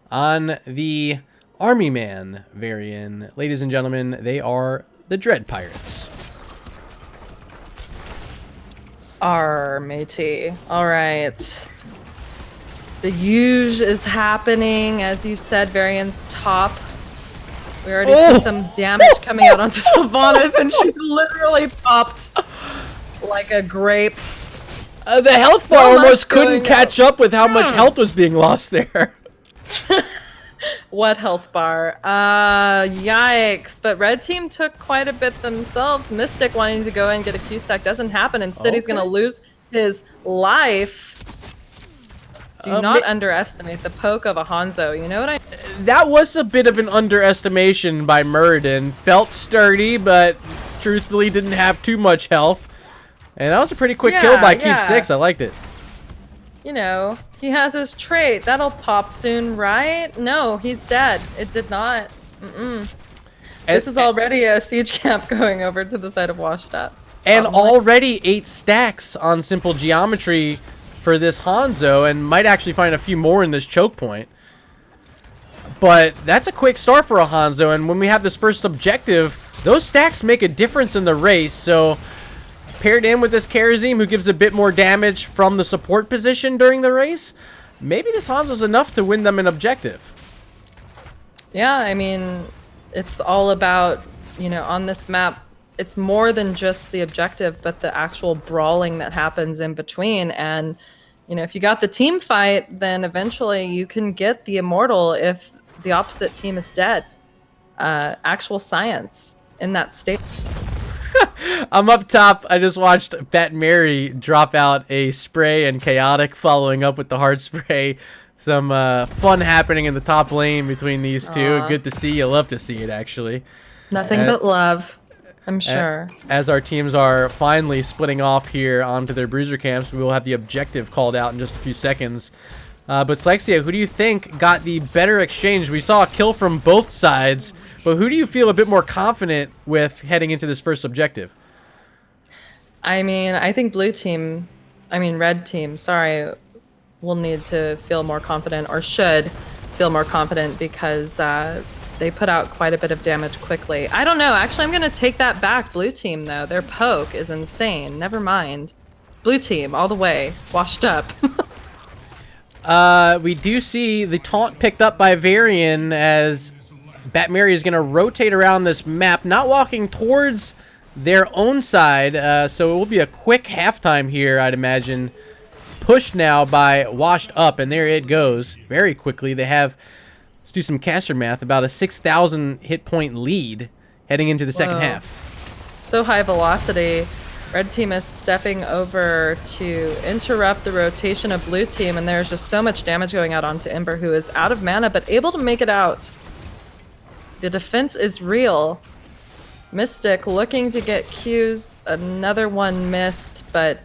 S1: on the Army Man variant. Ladies and gentlemen, they are the Dread Pirates.
S3: Matey. All right. The huge is happening, as you said, Varian's top. We already see some damage coming out onto Sylvanas, and she literally popped like a grape.
S1: The health bar almost couldn't catch up with how much health was being lost there.
S3: What health bar? Yikes. But red team took quite a bit themselves. Mystic wanting to go in and get a Q stack doesn't happen. Instead, he's going to lose his life. Do not underestimate the poke of a Hanzo. You know what I mean?
S1: That was a bit of an underestimation by Muradin. Felt sturdy, but truthfully didn't have too much health. And that was a pretty quick kill by Keep 6. I liked it.
S3: You know, he has his trait. That'll pop soon, right? No, he's dead. It did not. This is already a siege camp going over to the side of Washed Up.
S1: And already 8 stacks on simple geometry for this Hanzo, and might actually find a few more in this choke point. But that's a quick start for a Hanzo, and when we have this first objective, those stacks make a difference in the race. So paired in with this Karazim, who gives a bit more damage from the support position during the race, maybe this Hanzo's enough to win them an objective.
S3: Yeah, I mean, it's all about, you know, on this map, it's more than just the objective, but the actual brawling that happens in between. And, you know, if you got the team fight, then eventually you can get the immortal if the opposite team is dead. Actual science in that state.
S1: I'm up top. I just watched Bat Mary drop out a spray and Chaotic following up with the hard spray. Some fun happening in the top lane between these two. Good to see. You love to see it, actually.
S3: Nothing but love, I'm sure.
S1: As our teams are finally splitting off here onto their bruiser camps, we will have the objective called out in just a few seconds. But Slexia, who do you think got the better exchange? We saw a kill from both sides, but who do you feel a bit more confident with heading into this first objective?
S3: I mean, I think red team, sorry, will need to feel more confident, or should feel more confident, because they put out quite a bit of damage quickly. I don't know. Actually, I'm going to take that back. Blue team, though. Their poke is insane. Never mind. Blue team, all the way. Washed up.
S1: We do see the taunt picked up by Varian as Batmary is going to rotate around this map, not walking towards their own side. So it will be a quick halftime here, I'd imagine. Pushed now by Washed Up, and there it goes very quickly. They have... Let's do some caster math. About a 6,000 hit point lead heading into the second half.
S3: So high velocity. Red team is stepping over to interrupt the rotation of blue team, and there's just so much damage going out onto Ember, who is out of mana but able to make it out. The defense is real. Mystic looking to get Qs. Another one missed, but...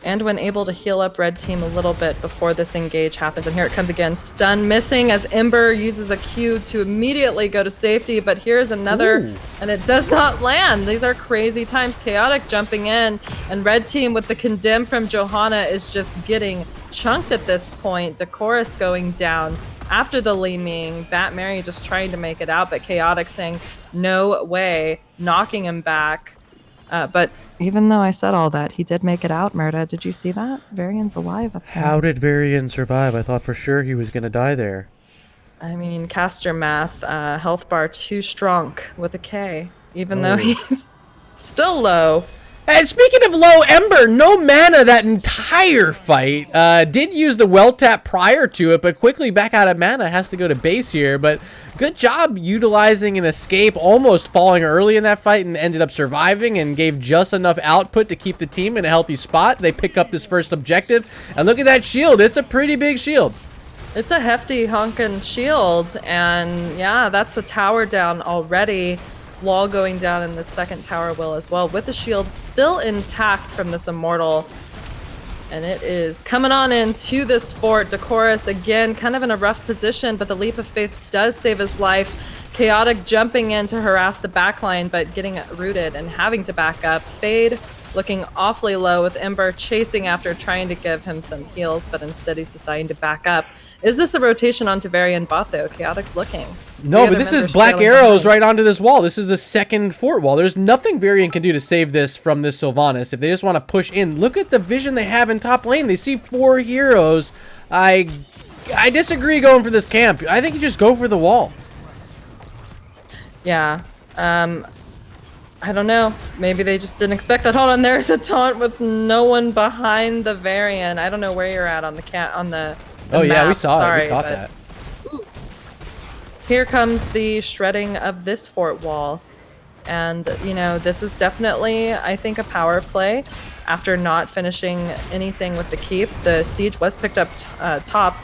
S3: And when able to heal up red team a little bit before this engage happens. And here it comes again. Stun missing as Ember uses a Q to immediately go to safety. But here's another, and it does not land. These are crazy times. Chaotic jumping in, and red team with the condemn from Johanna is just getting chunked at this point. Decorus going down after the Li Ming. Batmary just trying to make it out, but Chaotic saying, no way, knocking him back. But even though I said all that, he did make it out, Murda. Did you see that? Varian's alive up there.
S1: How did Varian survive? I thought for sure he was going to die there.
S3: I mean, caster math, health bar too strong with a K, even though he's still low.
S1: And speaking of low, Ember, no mana that entire fight. Did use the well tap prior to it, but quickly back out of mana. Has to go to base here, but good job utilizing an escape, almost falling early in that fight and ended up surviving and gave just enough output to keep the team in a healthy spot. They pick up this first objective, and look at that shield. It's a pretty big shield.
S3: It's a hefty honkin' shield, and yeah, that's a tower down already. Wall going down, in the second tower will as well, with the shield still intact from this Immortal. And it is coming on into this fort. Decorus again kind of in a rough position, but the leap of faith does save his life. Chaotic jumping in to harass the backline, but getting rooted and having to back up. Fade looking awfully low, with Ember chasing after, trying to give him some heals, but instead he's deciding to back up. Is this a rotation onto Varian bot though? Chaotic's looking.
S1: No, but this is black arrows right onto this wall. This is a second fort wall. There's nothing Varian can do to save this from this Sylvanas. If they just want to push in, look at the vision they have in top lane. They see 4 heroes. I disagree going for this camp. I think you just go for the wall.
S3: Yeah. I don't know. Maybe they just didn't expect that. Hold on, there's a taunt with no one behind the Varian. I don't know where you're at on the
S1: Oh
S3: map.
S1: yeah, we saw
S3: Sorry,
S1: it. We caught that.
S3: Ooh. Here comes the shredding of this fort wall. And, you know, this is definitely, I think, a power play. After not finishing anything with the keep, the siege was picked up top.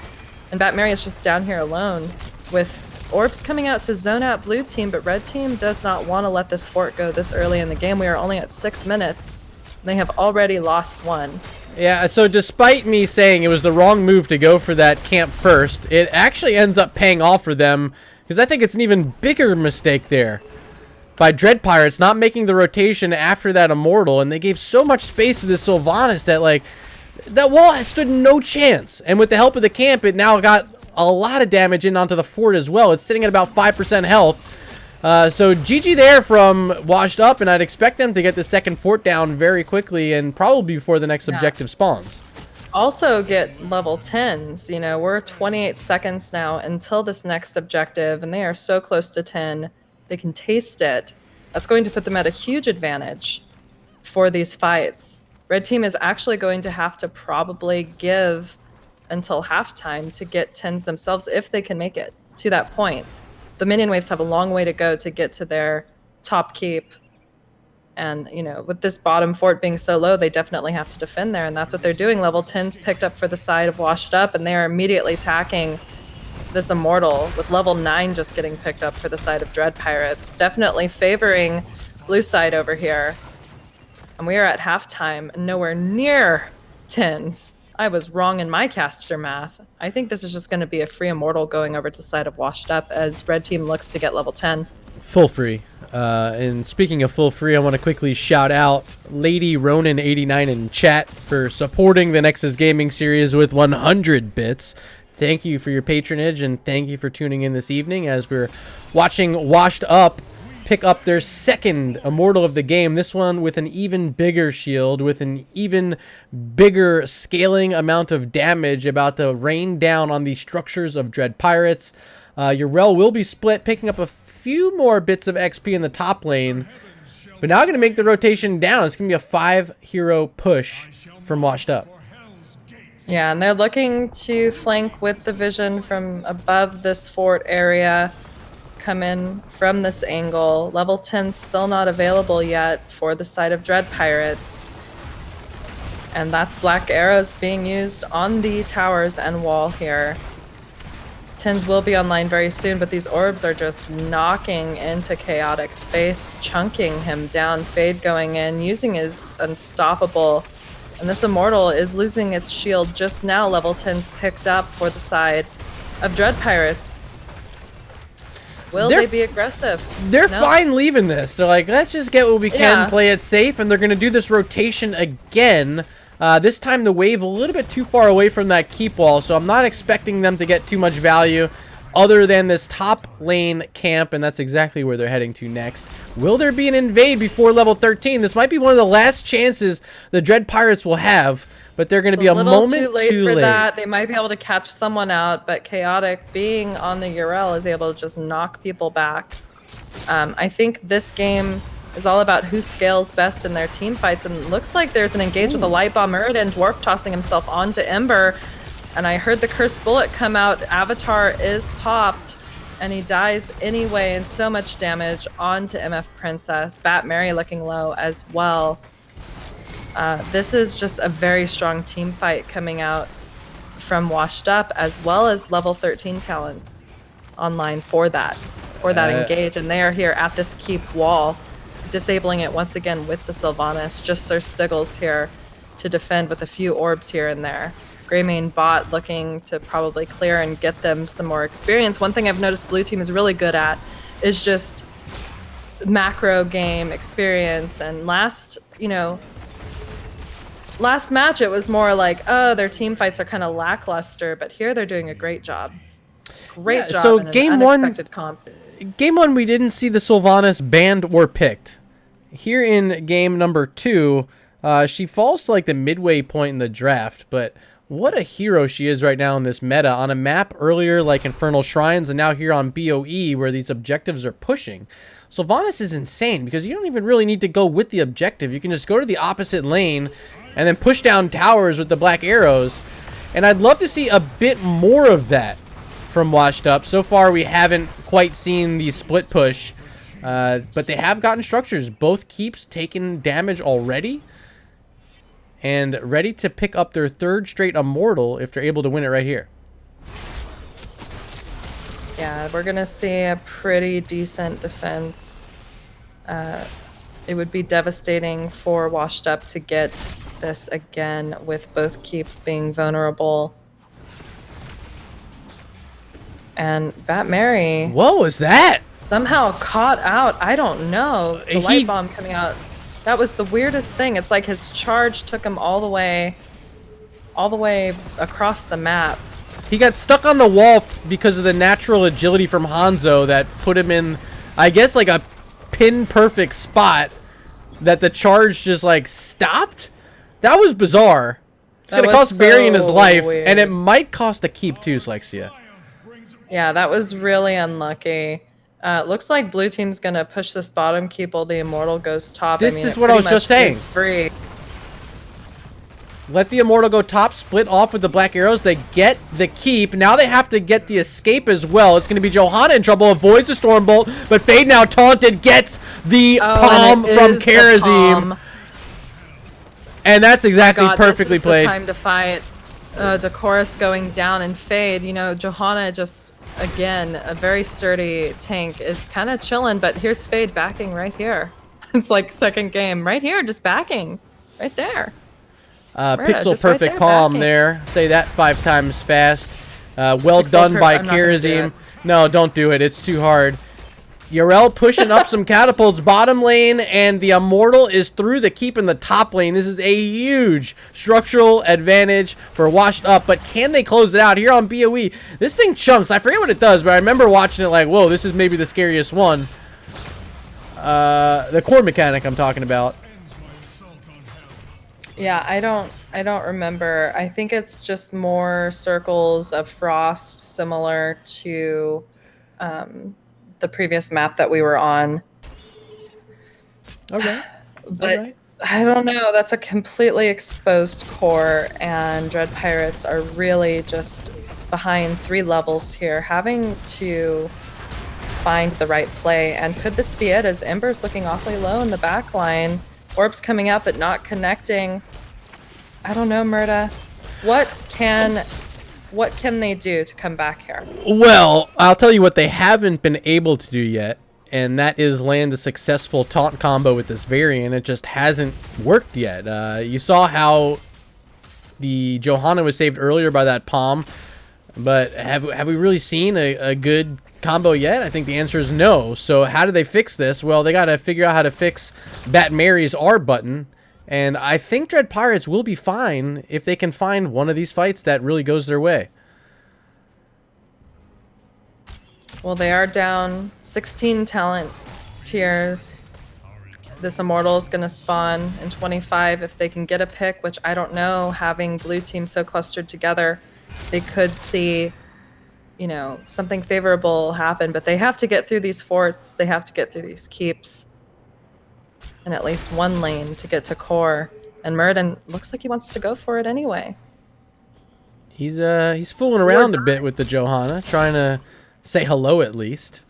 S3: And Batmary is just down here alone with orbs coming out to zone out blue team, but red team does not want to let this fort go this early in the game. We are only at 6 minutes. They have already lost 1.
S1: Yeah, so despite me saying it was the wrong move to go for that camp first, it actually ends up paying off for them, because I think it's an even bigger mistake there by Dread Pirates not making the rotation after that Immortal, and they gave so much space to this Sylvanas that, like, that wall stood no chance. And with the help of the camp, it now got a lot of damage in onto the fort as well. It's sitting at about 5% health. So GG there from Washed Up, and I'd expect them to get the second fort down very quickly and probably before the next objective spawns.
S3: Also get level 10s. You know, we're 28 seconds now until this next objective, and they are so close to 10. They can taste it. That's going to put them at a huge advantage for these fights. Red team is actually going to have to probably give until halftime to get 10s themselves, if they can make it to that point. The minion waves have a long way to go to get to their top keep. And, you know, with this bottom fort being so low, they definitely have to defend there, and that's what they're doing. Level 10's picked up for the side of Washed Up, and they are immediately attacking this Immortal, with level 9 just getting picked up for the side of Dread Pirates. Definitely favoring blue side over here. And we are at halftime, nowhere near 10s. I was wrong in my caster math. I think this is just going to be a free Immortal going over to the side of Washed Up as red team looks to get level 10.
S1: Full free. And speaking of full free, I want to quickly shout out Lady Ronan89 in chat for supporting the Nexus Gaming Series with 100 bits. Thank you for your patronage, and thank you for tuning in this evening as we're watching Washed Up pick up their second Immortal of the game. This one with an even bigger shield, with an even bigger scaling amount of damage about to rain down on the structures of Dread Pirates. Your rel will be split, picking up a few more bits of XP in the top lane, but now I'm going to make the rotation down. It's going to be a 5-hero push from Washed Up.
S3: Yeah, and they're looking to flank with the vision from above this fort area, come in from this angle. Level 10 still not available yet for the side of Dread Pirates. And that's black arrows being used on the towers and wall here. 10s will be online very soon, but these orbs are just knocking into Chaotic's face, chunking him down. Fade going in, using his unstoppable. And this Immortal is losing its shield just now. Level 10's picked up for the side of Dread Pirates. Will they be aggressive?
S1: They're fine leaving this. They're like, let's just get what we can, play it safe, and they're going to do this rotation again. This time the wave a little bit too far away from that keep wall, so I'm not expecting them to get too much value other than this top lane camp, and that's exactly where they're heading to next. Will there be an invade before level 13? This might be one of the last chances the Dread Pirates will have, but they're going to be a moment
S3: too late for that. They might be able to catch someone out, but Chaotic, being on the URL, is able to just knock people back. I think this game is all about who scales best in their team fights, and it looks like there's an engage with a light bomb. Murda and Dwarf tossing himself onto Ember, and I heard the cursed bullet come out. Avatar is popped, and he dies anyway, and so much damage onto MF Princess. Bat Mary looking low as well. This is just a very strong team fight coming out from Washed Up, as well as level 13 talents online for that engage, and they are here at this keep wall, disabling it once again with the Sylvanas. Just Sir Stiggles here to defend with a few orbs here and there. Greymane bot looking to probably clear and get them some more experience. One thing I've noticed blue team is really good at is just macro game experience, and last match it was more like, oh, their team fights are kind of lackluster, but here they're doing a great job. Great job.
S1: So
S3: in
S1: game
S3: an unexpected comp.
S1: Game 1, we didn't see the Sylvanas banned or picked. Here in game number 2, she falls to like the midway point in the draft, but what a hero she is right now in this meta. On a map earlier like Infernal Shrines, and now here on BOE where these objectives are pushing. Sylvanas is insane because you don't even really need to go with the objective. You can just go to the opposite lane and then push down towers with the black arrows. And I'd love to see a bit more of that from Washed Up. So far we haven't quite seen the split push, but they have gotten structures. Both keeps taken damage already and ready to pick up their third straight Immortal if they're able to win it right here.
S3: Yeah, we're gonna see a pretty decent defense. It would be devastating for Washed Up to get this again with both keeps being vulnerable. And Bat Mary,
S1: what was that?
S3: Somehow caught out. I don't know. The light bomb coming out. That was the weirdest thing. It's like his charge took him all the way across the map.
S1: He got stuck on the wall because of the natural agility from Hanzo that put him in, I guess, like a pin-perfect spot that the charge just, like, stopped. That was bizarre. It's going to cost Varian his life, and it might cost the keep, too, Slexia.
S3: Yeah, that was really unlucky. Looks like blue team's going to push this bottom keep while the Immortal goes top.
S1: This is what I was just saying.
S3: Free.
S1: Let the Immortal go top, split off with the black arrows. They get the keep. Now they have to get the escape as well. It's going to be Johanna in trouble, avoids the Stormbolt, but Fade now taunted, gets the palm from Karazim. And that's exactly perfectly played.
S3: This is the time to fight. Decorus going down and Fade. You know, Johanna just, again, a very sturdy tank, is kind of chilling, but here's Fade backing right here. It's like second game. Right here, just backing. Right there.
S1: Pixel perfect right palm backing. There. Say that 5 times fast. Well done by Karazim. No, don't do it. It's too hard. Yarel pushing up some catapults bottom lane, and the Immortal is through the keep in the top lane. This is a huge structural advantage for Washed Up, but can they close it out here on BOE? This thing chunks. I forget what it does, but I remember watching it like, whoa, this is maybe the scariest one. The core mechanic I'm talking about.
S3: Yeah, I don't remember. I think it's just more circles of frost similar to the previous map that we were on.
S1: Okay.
S3: But I don't know. That's a completely exposed core, and Dread Pirates are really just behind 3 levels here, having to find the right play. And could this be it, as Ember's looking awfully low in the back line? Orbs coming out but not connecting. I don't know, Murda. What can they do to come back here?
S1: Well, I'll tell you what they haven't been able to do yet, and that is land a successful taunt combo with this variant. It just hasn't worked yet. You saw how the Johanna was saved earlier by that palm, but have we really seen a good combo yet? I think the answer is no. So how do they fix this? Well, they got to figure out how to fix Bat Mary's R button, and I think Dread Pirates will be fine if they can find one of these fights that really goes their way.
S3: Well, they are down 16 talent tiers. This Immortal is going to spawn in 25 if they can get a pick, which I don't know. Having blue team so clustered together, they could see, you know, something favorable happen, but they have to get through these forts. They have to get through these keeps in at least one lane to get to core. And Murda looks like he wants to go for it anyway.
S1: He's fooling around a bit with the Johanna, trying to say hello at least.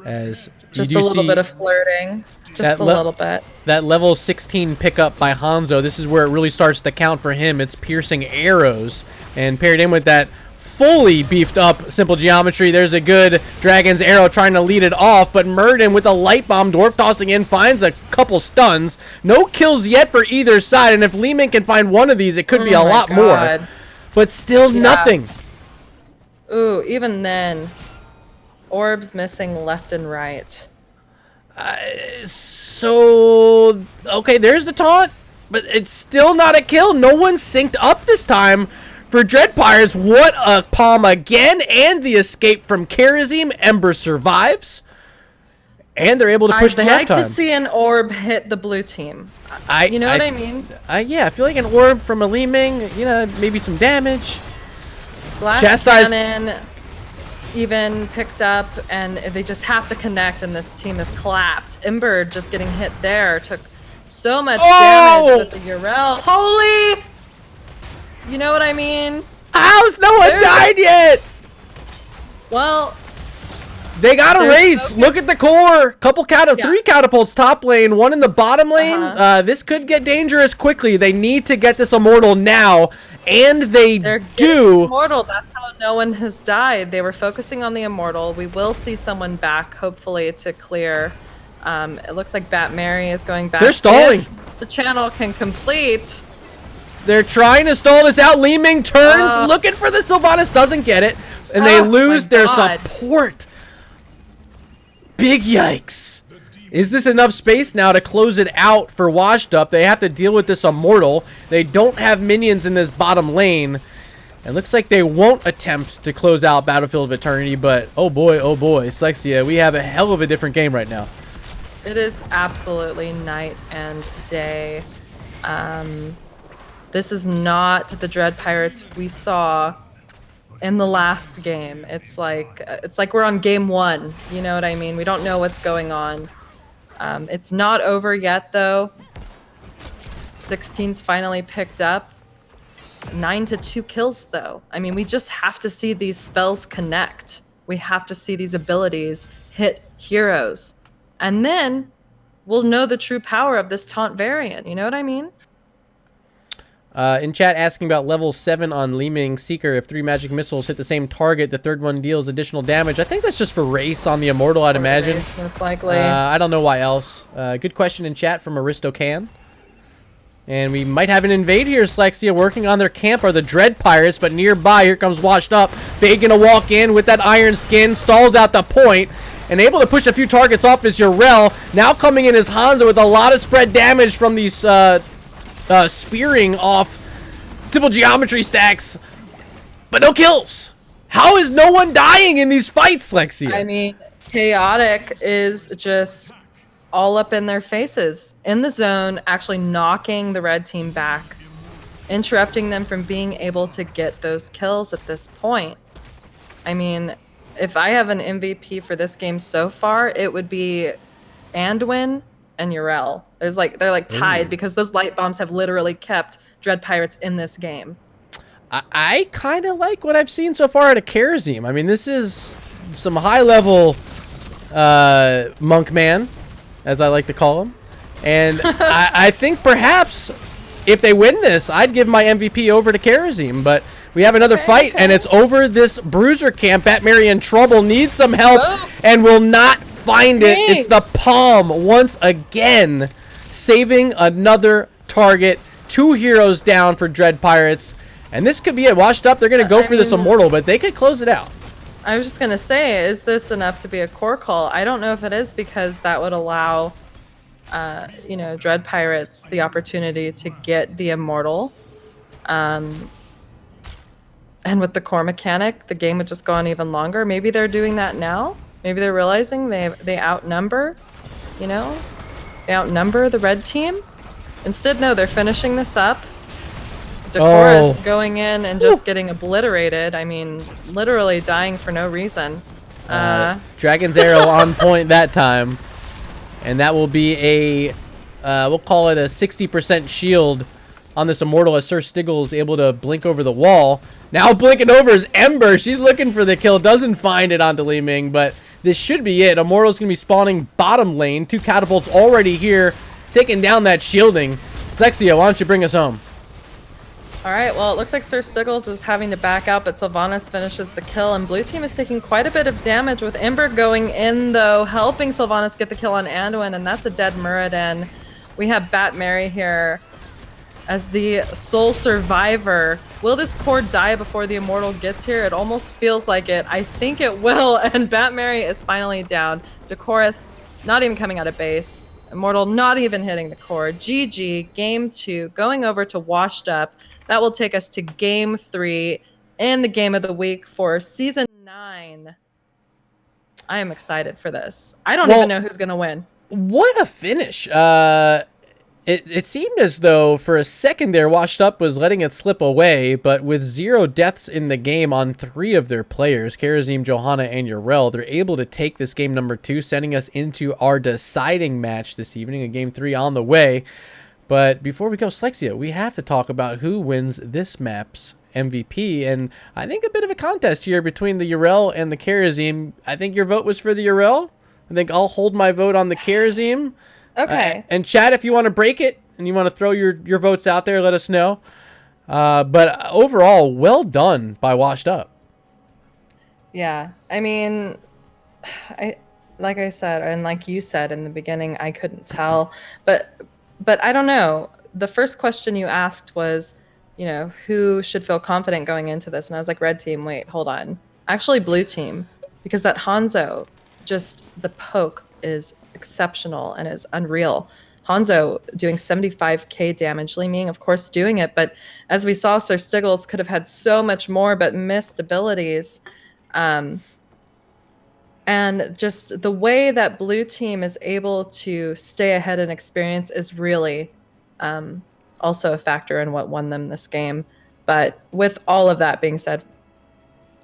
S1: As
S3: just a little bit of flirting, just a little bit. That
S1: level 16 pickup by Hanzo, this is where it really starts to count for him. It's piercing arrows, and paired in with that fully beefed up simple geometry, there's a good Dragon's Arrow trying to lead it off, but Murden with a light bomb, dwarf tossing in, finds a couple stuns. No kills yet for either side, and if Lehman can find one of these, it could be a lot more. But still nothing.
S3: Ooh, even then, orbs missing left and right.
S1: So, okay, there's the taunt, but it's still not a kill. No one synced up this time. For Dread Pirates, what a palm again, and the escape from Karazim. Ember survives, and they're able to push the halftime.
S3: I'd like to see an orb hit the blue team. You know what I mean?
S1: Yeah, I feel like an orb from a Li Ming, you know, maybe some damage.
S3: Blast Cannon even picked up, and they just have to connect, and this team is clapped. Ember just getting hit there took so much damage with the Urel. Holy! You know what I mean?
S1: How's no one died yet?
S3: Well,
S1: they got a race. Look at the core. Three catapults top lane, one in the bottom lane. This could get dangerous quickly. They need to get this Immortal now, and they're do.
S3: Immortal. That's how no one has died. They were focusing on the Immortal. We will see someone back, hopefully, to clear. It looks like Bat Mary is going back.
S1: They're stalling.
S3: If the channel can complete.
S1: They're trying to stall this out. Li Ming turns, looking for the Sylvanas, doesn't get it, and they lose their support. Big yikes. Is this enough space now to close it out for Washed Up? They have to deal with this Immortal. They don't have minions in this bottom lane. It looks like they won't attempt to close out Battlefield of Eternity, but oh boy, Slexia, we have a hell of a different game right now.
S3: It is absolutely night and day. This is not the Dread Pirates we saw in the last game. It's like we're on game 1. You know what I mean? We don't know what's going on. It's not over yet, though. 16's finally picked up. 9-2 kills, though. I mean, we just have to see these spells connect. We have to see these abilities hit heroes. And then we'll know the true power of this taunt variant. You know what I mean?
S1: In chat asking about level 7 on Liming Seeker. If 3 magic missiles hit the same target, the third one deals additional damage. I think that's just for race on the Immortal, I'd imagine.
S3: Race, most likely.
S1: I don't know why else. Good question in chat from Aristocan. And we might have an invade here. Slexia working on their camp are the Dread Pirates, but nearby, here comes Washed Up. Fade gonna walk in with that iron skin, stalls out the point, and able to push a few targets off is Urel. Now coming in is Hanzo with a lot of spread damage from these spearing off simple geometry stacks, but no kills. How is no one dying in these fights, Slexia?
S3: I mean, Chaotic is just all up in their faces in the zone, actually knocking the red team back, interrupting them from being able to get those kills at this point. I mean, if I have an MVP for this game so far, it would be Anduin and Urel. They're like tied because those light bombs have literally kept Dread Pirates in this game.
S1: I kind of like what I've seen so far out of Karazim. I mean, this is some high-level monk man, as I like to call him. And I think perhaps if they win this, I'd give my MVP over to Karazim. But we have another fight, and it's over this Bruiser camp. Batmary in trouble, needs some help, and will not find it. It's the Palm once again, saving another target. 2 heroes down for Dread Pirates. And this could be it. Washed Up, they're going to go for this Immortal, but they could close it out.
S3: I was just going to say, is this enough to be a core call? I don't know if it is, because that would allow, you know, Dread Pirates the opportunity to get the Immortal. And with the core mechanic, the game would just go on even longer. Maybe they're doing that now. Maybe they're realizing they outnumber, you know? They outnumber the red team. Instead, no, they're finishing this up. Decorus going in and just getting obliterated. I mean, literally dying for no reason.
S1: Dragon's Arrow on point that time. And that will be a, we'll call it a 60% shield on this Immortal as Sir Stiggle is able to blink over the wall. Now blinking over is Ember. She's looking for the kill. Doesn't find it onto Li Ming, but this should be it. Immortal's going to be spawning bottom lane. 2 catapults already here, taking down that shielding. Slexia, why don't you bring us home?
S3: All right, well, it looks like Sir Stiggles is having to back out, but Sylvanas finishes the kill, and blue team is taking quite a bit of damage with Ember going in, though, helping Sylvanas get the kill on Anduin, and that's a dead Muradin. We have Batmary here as the sole survivor. Will this core die before the Immortal gets here? It almost feels like it. I think it will, and Batmary is finally down. Decorus not even coming out of base. Immortal not even hitting the core. GG, game 2, going over to Washed Up. That will take us to game 3 and the game of the week for season 9. I am excited for this. I don't even know who's going to win.
S1: What a finish. It seemed as though for a second there, Washed Up was letting it slip away, but with 0 deaths in the game on 3 of their players, Karazim, Johanna, and Urel, they're able to take this game number 2, sending us into our deciding match this evening, a game 3 on the way. But before we go, Slexia, we have to talk about who wins this map's MVP, and I think a bit of a contest here between the Urel and the Karazim. I think your vote was for the Urel. I think I'll hold my vote on the Karazim.
S3: Okay.
S1: And Chad, if you want to break it and you want to throw your votes out there, let us know. But overall, well done by Washed Up.
S3: Yeah, I mean, like I said, and like you said in the beginning, I couldn't tell, but I don't know. The first question you asked was, you know, who should feel confident going into this? And I was like, red team, wait, hold on. Actually, blue team, because that Hanzo, just the poke is exceptional and is unreal. Hanzo doing 75k damage, Li Ming, of course, doing it. But as we saw, Sir Stiggles could have had so much more, but missed abilities. And just the way that blue team is able to stay ahead in experience is really also a factor in what won them this game. But with all of that being said,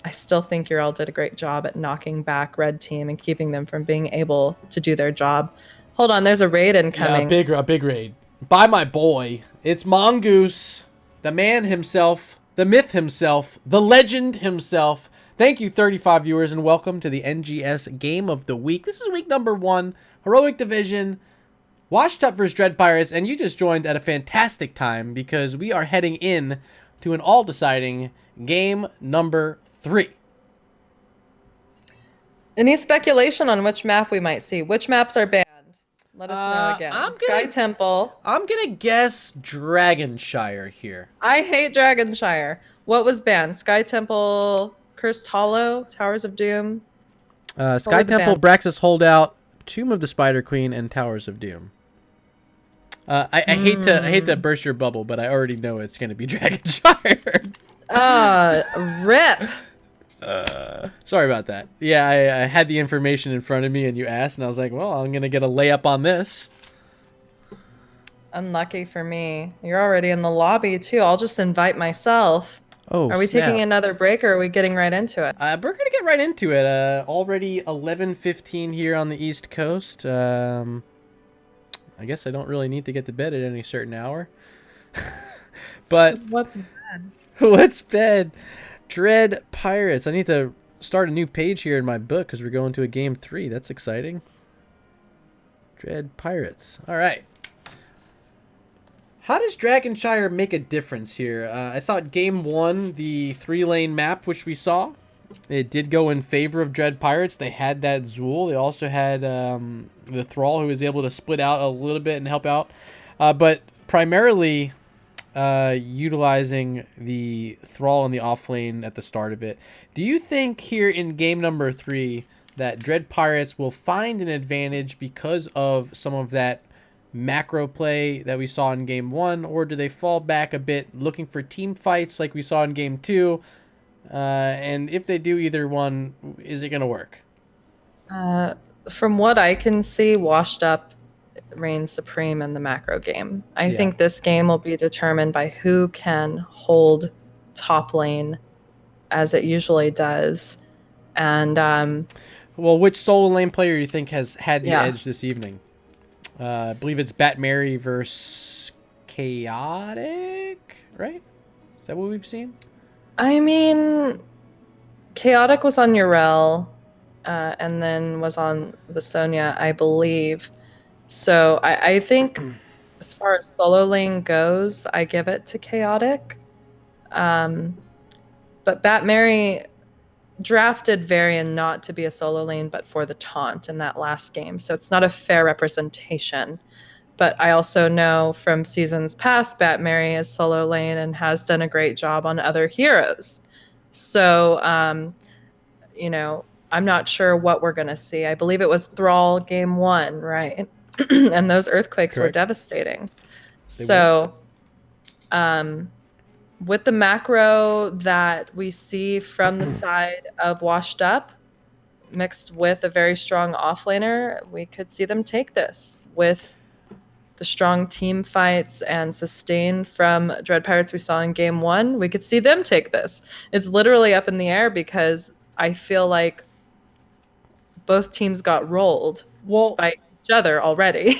S3: I still think Urel did a great job at knocking back red team and keeping them from being able to do their job. Hold on, there's a raid incoming.
S1: Yeah, a big raid. By my boy. It's Mongoose. the man himself, the myth himself, the legend himself. Thank you, 35 viewers, and welcome to the NGS Game of the Week. This is week number 1, Heroic Division, Washed Up vs. Dread Pirates, and you just joined at a fantastic time because we are heading in to an all-deciding game number 3.
S3: Any speculation on which map we might see? Which maps are banned? Let us know again. Sky Temple.
S1: I'm going to guess Dragonshire here.
S3: I hate Dragonshire. What was banned? Sky Temple, Cursed Hollow, Towers of Doom.
S1: Sky Temple, Braxis Holdout, Tomb of the Spider Queen, and Towers of Doom. I hate to burst your bubble, but I already know it's going to be Dragonshire.
S3: Rip.
S1: Sorry about that. Yeah, I had the information in front of me and you asked, and I was like, well, I'm going to get a layup on this.
S3: Unlucky for me. You're already in the lobby, too. I'll just invite myself.
S1: Oh,
S3: are we taking another break, or are we getting right into it?
S1: We're going to get right into it. Already 11:15 here on the East Coast. I guess I don't really need to get to bed at any certain hour. But
S3: what's bed?
S1: What's bed? Dread Pirates. I need to start a new page here in my book because we're going to a game 3. That's exciting. Dread Pirates. All right. How does Dragonshire make a difference here? I thought game 1, the 3-lane map, which we saw, it did go in favor of Dread Pirates. They had that Zool. They also had the Thrall, who was able to split out a little bit and help out. But primarily utilizing the Thrall in the off lane at the start of it. Do you think here in game number 3 that Dread Pirates will find an advantage because of some of that macro play that we saw in game 1, or do they fall back a bit looking for team fights like we saw in game 2? And if they do either one, is it going to work?
S3: From what I can see, Washed Up reigns supreme in the macro game. I think this game will be determined by who can hold top lane as it usually does. And
S1: well, which solo lane player do you think has had the edge this evening? I believe it's Bat Mary versus Chaotic, right? Is that what we've seen?
S3: I mean, Chaotic was on Urel, and then was on the Sonya, I believe. So I think as far as solo lane goes, I give it to Chaotic. But Bat Mary drafted Varian not to be a solo lane, but for the taunt in that last game. So it's not a fair representation. But I also know from seasons past, Bat Mary is solo lane and has done a great job on other heroes. So, you know, I'm not sure what we're going to see. I believe it was Thrall game 1, right? And those earthquakes were devastating. So, with the macro that we see from the side of Washed Up, mixed with a very strong offlaner, we could see them take this. With the strong team fights and sustain from Dread Pirates we saw in game 1, we could see them take this. It's literally up in the air because I feel like both teams got rolled by each other already.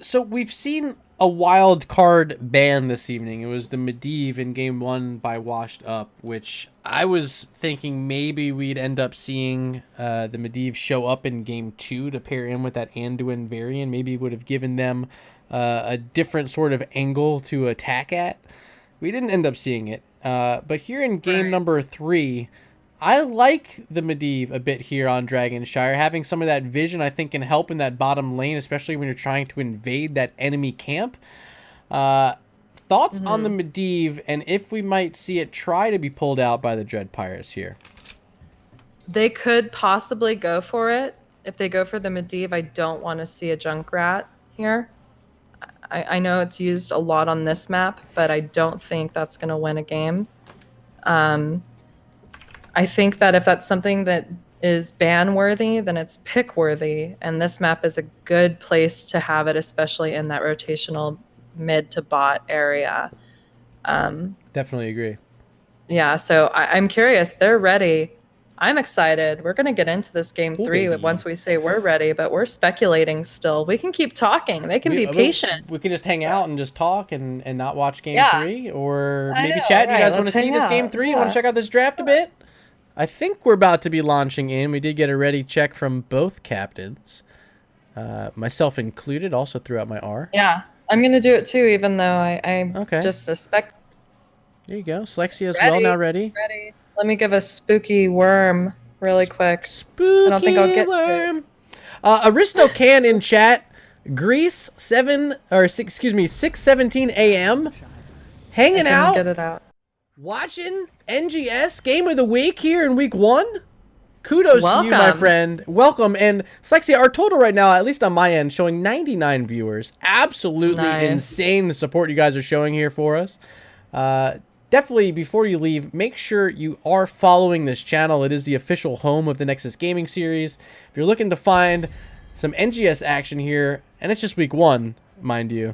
S1: So we've seen a wild card ban this evening. It was the Medivh in game 1 by Washed Up, which I was thinking maybe we'd end up seeing the Medivh show up in game 2 to pair in with that Anduin variant. Maybe it would have given them a different sort of angle to attack at. We didn't end up seeing it. But here in game number 3, I like the Medivh a bit here on Dragonshire. Having some of that vision, I think, can help in that bottom lane, especially when you're trying to invade that enemy camp. Thoughts on the Medivh, and if we might see it try to be pulled out by the Dread Pirates here?
S3: They could possibly go for it. If they go for the Medivh, I don't want to see a Junkrat here. I know it's used a lot on this map, but I don't think that's going to win a game. I think that if that's something that is ban-worthy, then it's pick-worthy, and this map is a good place to have it, especially in that rotational mid to bot area.
S1: Definitely agree.
S3: Yeah, so I'm curious. They're ready. I'm excited. We're going to get into this game
S1: Cool,
S3: 3
S1: baby.
S3: once we say we're ready, but we're speculating still. We can keep talking. They can be patient.
S1: We can just hang out and just talk and not watch game
S3: Yeah.
S1: 3, or
S3: I
S1: maybe
S3: know,
S1: chat. You
S3: right,
S1: guys want to
S3: let's
S1: see
S3: hang
S1: this game
S3: out.
S1: 3? You want
S3: Yeah.
S1: to check out this draft a bit? I think we're about to be launching in. We did get a ready check from both captains, myself included. Also threw out my R.
S3: Yeah, I'm going to do it too, even though I
S1: Okay.
S3: just suspect.
S1: There you go. Slexia as well now ready.
S3: Ready. Let me give a spooky worm really quick.
S1: Spooky
S3: I don't think I'll get to
S1: worm. Aristo can in chat. Greece 6:17 a.m. Hanging out,
S3: Get it out.
S1: watching NGS game of the week here in week 1. Kudos to you, my
S3: Welcome.
S1: friend. Welcome. And Slexia, our total right now, at least on my end, showing 99 viewers. Absolutely
S3: Nice.
S1: insane the support you guys are showing here for us. Definitely, before you leave, make sure you are following this channel. It is the official home of the Nexus Gaming Series. If you're looking to find some NGS action here, and it's just week 1, mind you,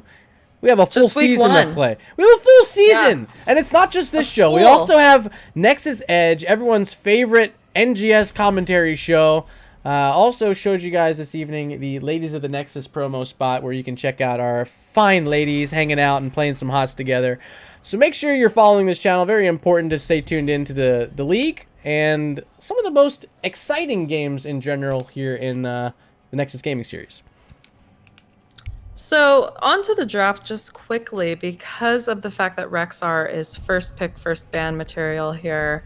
S1: we have a full
S3: Just week
S1: season
S3: one.
S1: to play. We have a full season! And it's not just this show. We
S3: full.
S1: also have Nexus Edge, everyone's favorite NGS commentary show. Also showed you guys this evening the Ladies of the Nexus promo spot where you can check out our fine ladies hanging out and playing some HOTS together. So make sure you're following this channel. Very important to stay tuned into the league and some of the most exciting games in general here in the Nexus Gaming Series.
S3: So onto the draft just quickly, because of the fact that Rexar is first pick, first ban material here.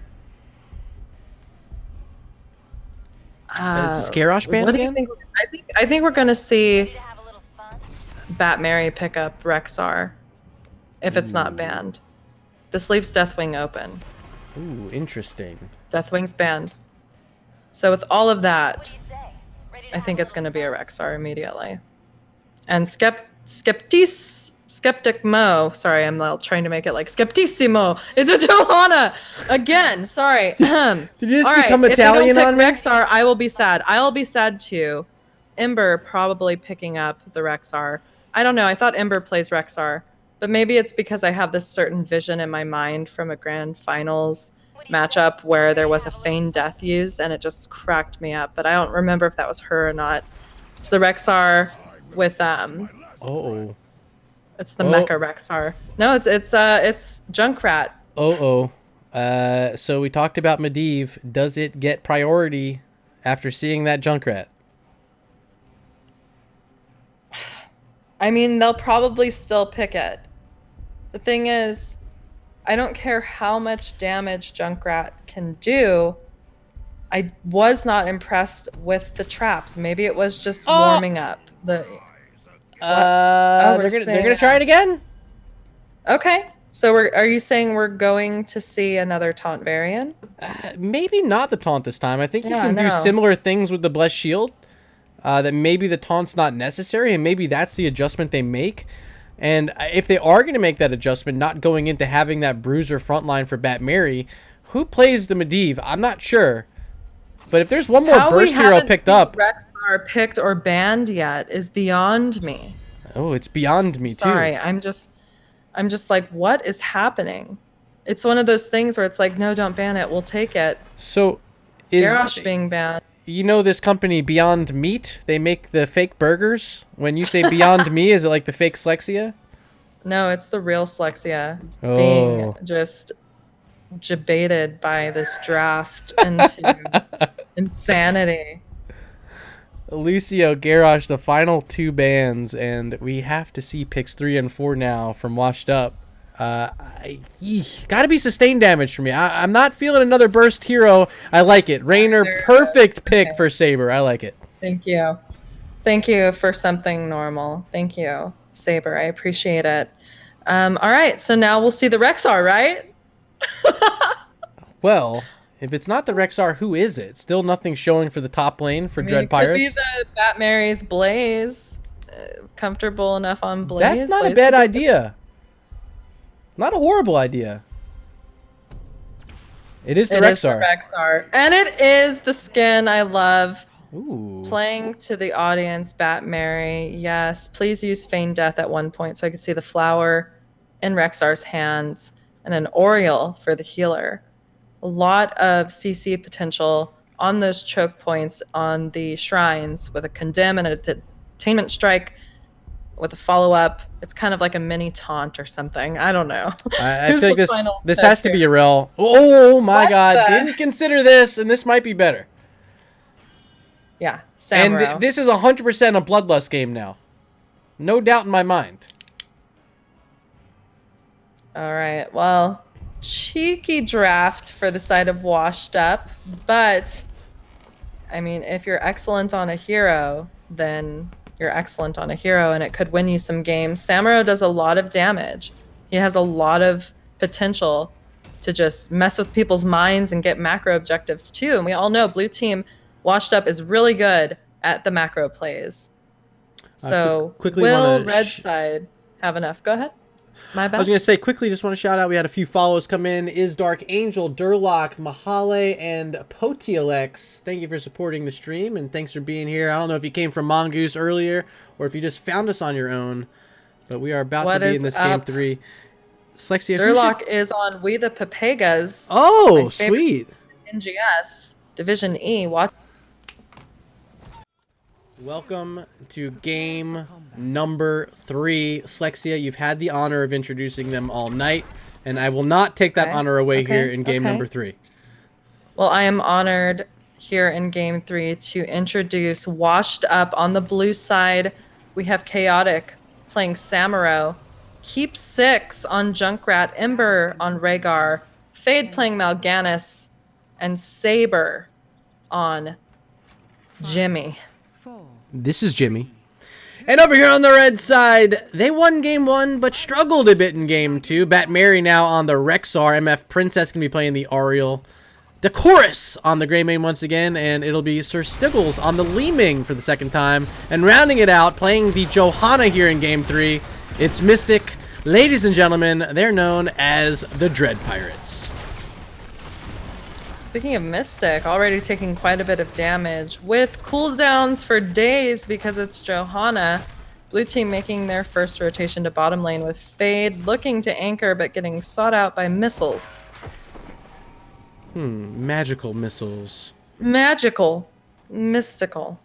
S1: Is this Garrosh ban
S3: What do you
S1: again?
S3: think? I think we're gonna see Bat Mary pick up Rexar if it's not banned. This leaves Deathwing open.
S1: Ooh, interesting.
S3: Deathwing's banned. So with all of that, I think it's gonna be a Rexar immediately. And Skeptic Mo. Sorry, I'm trying to make it like Skeptissimo. It's a Johanna again. Sorry.
S1: Did you just
S3: All right,
S1: become
S3: if they don't
S1: Italian
S3: pick
S1: on me?
S3: Rexar, I will be sad. I will be sad too. Ember probably picking up the Rexar. I don't know. I thought Ember plays Rexar, but maybe it's because I have this certain vision in my mind from a grand finals matchup where there was a feigned death used and it just cracked me up. But I don't remember if that was her or not. It's the Rexar with
S1: Oh.
S3: it's the Mecha Rexar. No, it's Junkrat.
S1: So we talked about Medivh. Does it get priority after seeing that Junkrat?
S3: I mean, they'll probably still pick it. The thing is, I don't care how much damage Junkrat can do. I was not impressed with the traps. Maybe it was just warming up.
S1: They're gonna try it again.
S3: Okay. So are you saying we're going to see another taunt variant?
S1: Maybe not the taunt this time. I think you
S3: Yeah,
S1: can do
S3: no.
S1: similar things with the Blessed Shield. That maybe the taunt's not necessary, and maybe that's the adjustment they make. And if they are going to make that adjustment, not going into having that bruiser frontline for Bat Mary, who plays the Medivh? I'm not sure. But if there's one more
S3: How we
S1: burst hero
S3: haven't
S1: picked
S3: seen
S1: up,
S3: Rexar picked or banned yet is beyond me.
S1: oh, it's beyond me
S3: Sorry,
S1: too.
S3: I'm just like, what is happening? It's one of those things where it's like, no, don't ban it. We'll take it.
S1: So, is
S3: Garrosh being banned.
S1: you know this company Beyond Meat? They make the fake burgers. When you say Beyond Me, is it like the fake Slexia?
S3: No, it's the real Slexia
S1: Oh.
S3: being just debated by this draft into insanity.
S1: Lucio, Garrosh, the final 2 bans, and we have to see picks 3 and 4 now from Washed Up. Gotta be sustained damage for me. I'm not feeling another burst hero. I like it. Raynor, perfect pick for Saber. I like it.
S3: Thank you. Thank you for something normal. Thank you, Saber. I appreciate it. All right, so now we'll see the Rexar, right?
S1: Well, if it's not the Rexar, who is it? Still nothing showing for the top lane for Dread Pirates.
S3: Could be the Bat Mary's Blaze. Comfortable enough on Blaze.
S1: That's not a
S3: Blaze
S1: bad
S3: could be-
S1: idea. Not a horrible idea. It is the
S3: It is the
S1: Rexar.
S3: Rexar. And it is the skin I love.
S1: Ooh.
S3: Playing to the audience, Bat Mary. Yes, please use Feign Death at one point so I can see the flower in Rexar's hands and an Oriole for the healer. A lot of CC potential on those choke points on the shrines with a condemn and a detainment strike with a follow-up. It's kind of like a mini taunt or something. I don't know.
S1: I feel like this has to be a rel. Oh my god, didn't consider this, and this might be better.
S3: Yeah, Samuro.
S1: And this is 100% a Bloodlust game now. No doubt in my mind.
S3: All right, well, cheeky draft for the side of Washed Up, but I mean, if you're excellent on a hero, then you're excellent on a hero, and it could win you some games. Samuro does a lot of damage. He has a lot of potential to just mess with people's minds and get macro objectives too. And we all know blue team Washed Up is really good at the macro plays. So will red side have enough? Go ahead. My bad.
S1: I was going to say, quickly, just want to shout out, we had a few follows come in. Is Dark Angel, Durlock, Mahale, and Potialex. Thank you for supporting the stream, and thanks for being here. I don't know if you came from Mongoose earlier, or if you just found us on your own, but we are about to be in this game 3. Slexia,
S3: Durlock is on We the Papegas.
S1: Oh, sweet.
S3: NGS, Division E. Watch.
S1: Welcome to game number 3. Slexia, you've had the honor of introducing them all night, and I will not take that honor away here in game number 3.
S3: Well, I am honored here in game 3 to introduce Washed Up on the blue side. We have Chaotic playing Samuro, Keep 6 on Junkrat, Ember on Rhaegar, Fade playing Mal'Ganis, and Saber on Jimmy.
S1: This is Jimmy. And over here on the red side, they won game 1, but struggled a bit in game 2. Bat Mary now on the Rexar. MF Princess going to be playing the Ariel. Decorus on the Greymane once again, and it'll be Sir Stiggles on the Leeming for the second time. And rounding it out, playing the Johanna here in game 3, it's Mystic. Ladies and gentlemen, they're known as the Dread Pirates.
S3: Speaking of Mystic, already taking quite a bit of damage with cooldowns for days because it's Johanna. Blue team making their first rotation to bottom lane with Fade looking to anchor but getting sought out by missiles.
S1: Magical missiles.
S3: Magical. Mystical.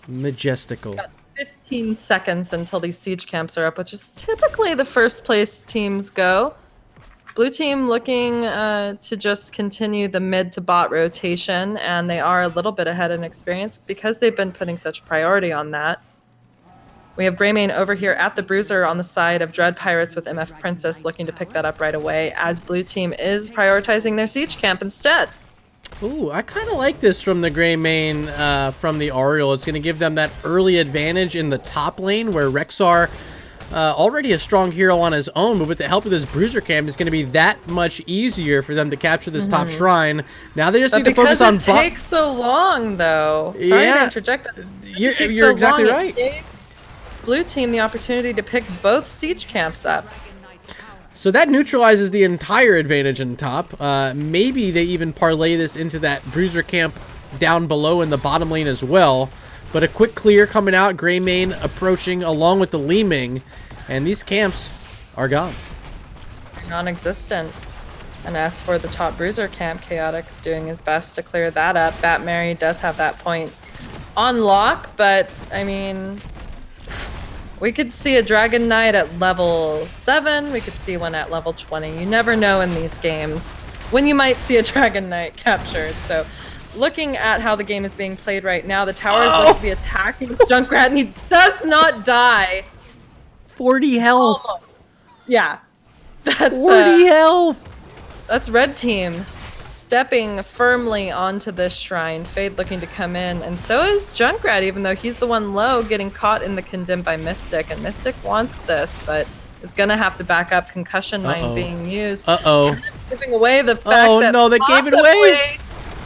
S1: Majestical.
S3: Got 15 seconds until these siege camps are up, which is typically the first place teams go. Blue team looking to just continue the mid to bot rotation, and they are a little bit ahead in experience because they've been putting such priority on that. We have Greymane over here at the Bruiser on the side of Dread Pirates with MF Princess looking to pick that up right away as blue team is prioritizing their siege camp instead.
S1: Ooh, I kind of like this from the Greymane from the Ariel. It's going to give them that early advantage in the top lane where Rexar, already a strong hero on his own, but with the help of this Bruiser camp, it's going to be that much easier for them to capture this top shrine. Now they just need to focus on
S3: because it takes so long, though. Sorry to interject.
S1: You're exactly right.
S3: It gave blue team the opportunity to pick both siege camps up.
S1: So that neutralizes the entire advantage in top. Maybe they even parlay this into that Bruiser camp down below in the bottom lane as well. But a quick clear coming out, Greymane approaching along with the Leeming, and these camps are gone.
S3: Non-existent. And as for the top Bruiser camp, Chaotic's doing his best to clear that up. Bat Mary does have that point on lock, but I mean, we could see a Dragon Knight at level 7. We could see one at level 20. You never know in these games when you might see a Dragon Knight captured. So looking at how the game is being played right now, the tower is looks to be attacking Junkrat, and he does not die.
S1: 40 health.
S3: Oh, yeah. That's
S1: 40 health.
S3: That's red team stepping firmly onto this shrine. Fade looking to come in, and so is Junkrat, even though he's the one low, getting caught in the condemn by Mystic. And Mystic wants this, but is gonna have to back up. Concussion mine being used. Giving away the fact that
S1: no, they gave it away.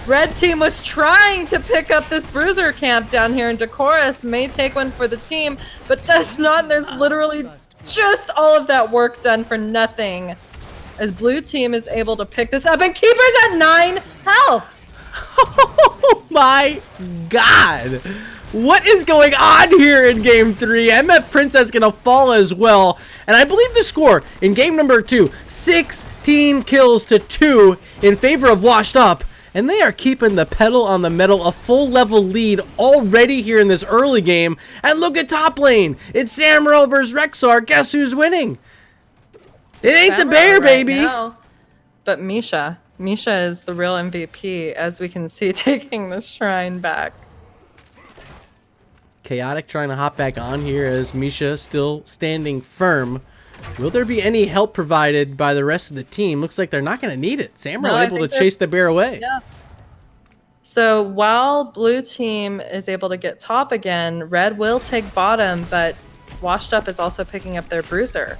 S3: Red team was trying to pick up this Bruiser camp down here, and Decorus may take one for the team, but does not. And there's literally just all of that work done for nothing, as blue team is able to pick this up, and Keeper's at 9 health.
S1: Oh my god. What is going on here in game 3? MF Princess gonna fall as well. And I believe the score in game number 2, 16 kills to 2 in favor of Washed Up. And they are keeping the pedal on the metal, a full level lead already here in this early game. And look at top lane. It's Samuro versus Rexar. Guess who's winning? It ain't the bear, baby.
S3: Now. But Misha. Misha is the real MVP, as we can see, taking the shrine back.
S1: Chaotic trying to hop back on here as Misha still standing firm. Will there be any help provided by the rest of the team? Looks like they're not going to need it. Samurai able to chase the bear away.
S3: Yeah. So while blue team is able to get top again, red will take bottom, but Washed Up is also picking up their bruiser.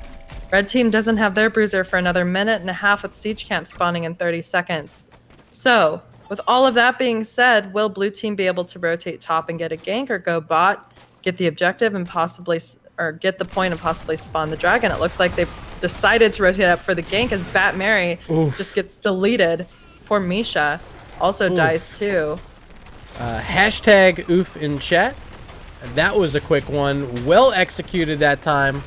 S3: Red team doesn't have their bruiser for another minute and a half with siege camp spawning in 30 seconds. So with all of that being said, will blue team be able to rotate top and get a gank, or go bot, get the objective and possibly, or get the point and possibly spawn the dragon? It looks like they've decided to rotate up for the gank as Bat Mary just gets deleted. Poor Misha also dies too.
S1: Hashtag oof in chat. That was a quick one. Well executed that time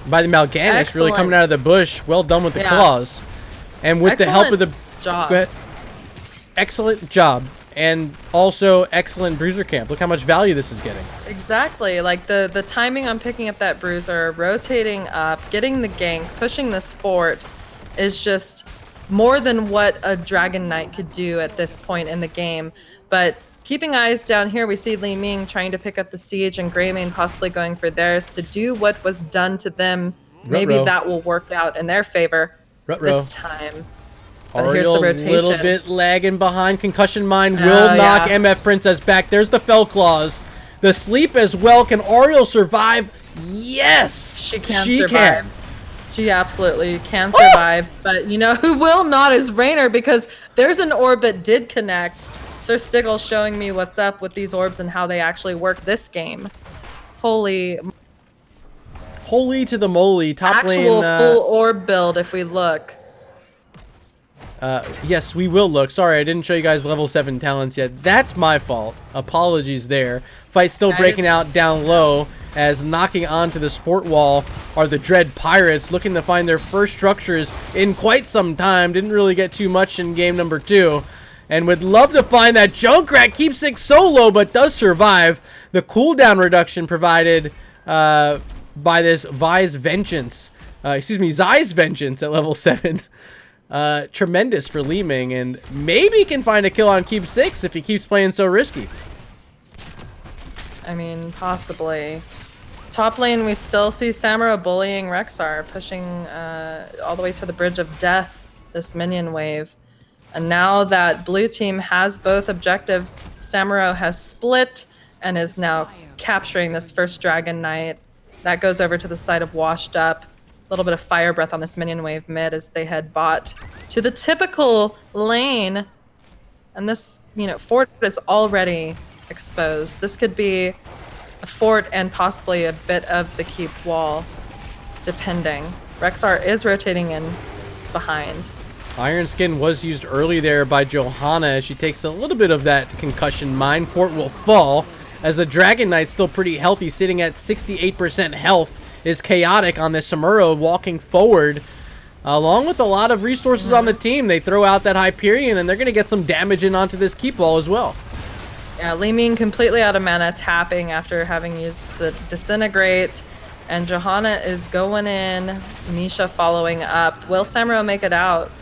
S1: by the Mal'Ganis. Really coming out of the bush. Well done with the claws. And with the help of the
S3: job.
S1: Excellent job. And also excellent bruiser camp. Look how much value this is getting.
S3: Exactly. Like the timing on picking up that bruiser, rotating up, getting the gank, pushing this fort is just more than what a Dragon Knight could do at this point in the game. But keeping eyes down here, we see Li Ming trying to pick up the siege and Greymane possibly going for theirs to do what was done to them. Maybe that will work out in their favor this time. But here's the rotation.
S1: A little bit lagging behind. Concussion Mine will knock MF Princess back. There's the Fell Claws. The sleep as well. Can Oriole survive? Yes!
S3: She can survive. She absolutely can survive. But you know who will not is Raynor, because there's an orb that did connect. Sir Stiggle's showing me what's up with these orbs and how they actually work this game. Holy
S1: to the moly. Top lane.
S3: Actual full orb build if we look.
S1: Yes, we will look. Sorry, I didn't show you guys level 7 talents yet. That's my fault. Apologies there. Fight still breaking out down low, as knocking onto this fort wall are the Dread Pirates, looking to find their first structures in quite some time. Didn't really get too much in game number 2. And would love to find that Junkrat keeps it solo, but does survive. The cooldown reduction provided by this Zai's Vengeance at level 7. Tremendous for Li Ming, and maybe can find a kill on Cube 6 if he keeps playing so risky.
S3: I mean, possibly. Top lane, we still see Samuro bullying Rexar, pushing all the way to the Bridge of Death, this minion wave. And now that blue team has both objectives, Samuro has split and is now capturing this first Dragon Knight. That goes over to the side of Washed Up. A little bit of fire breath on this minion wave mid as they head bot to the typical lane. And this, fort is already exposed. This could be a fort and possibly a bit of the keep wall, depending. Rexar is rotating in behind.
S1: Iron Skin was used early there by Johanna as she takes a little bit of that concussion mine. Fort will fall as the Dragon Knight's still pretty healthy, sitting at 68% health. Is Chaotic on this Samuro walking forward along with a lot of resources on the team. They throw out that Hyperion and they're going to get some damage in onto this keep wall as well.
S3: Yeah, Li Ming completely out of mana, tapping after having used Disintegrate, and Johanna is going in. Misha following up. Will Samuro make it out?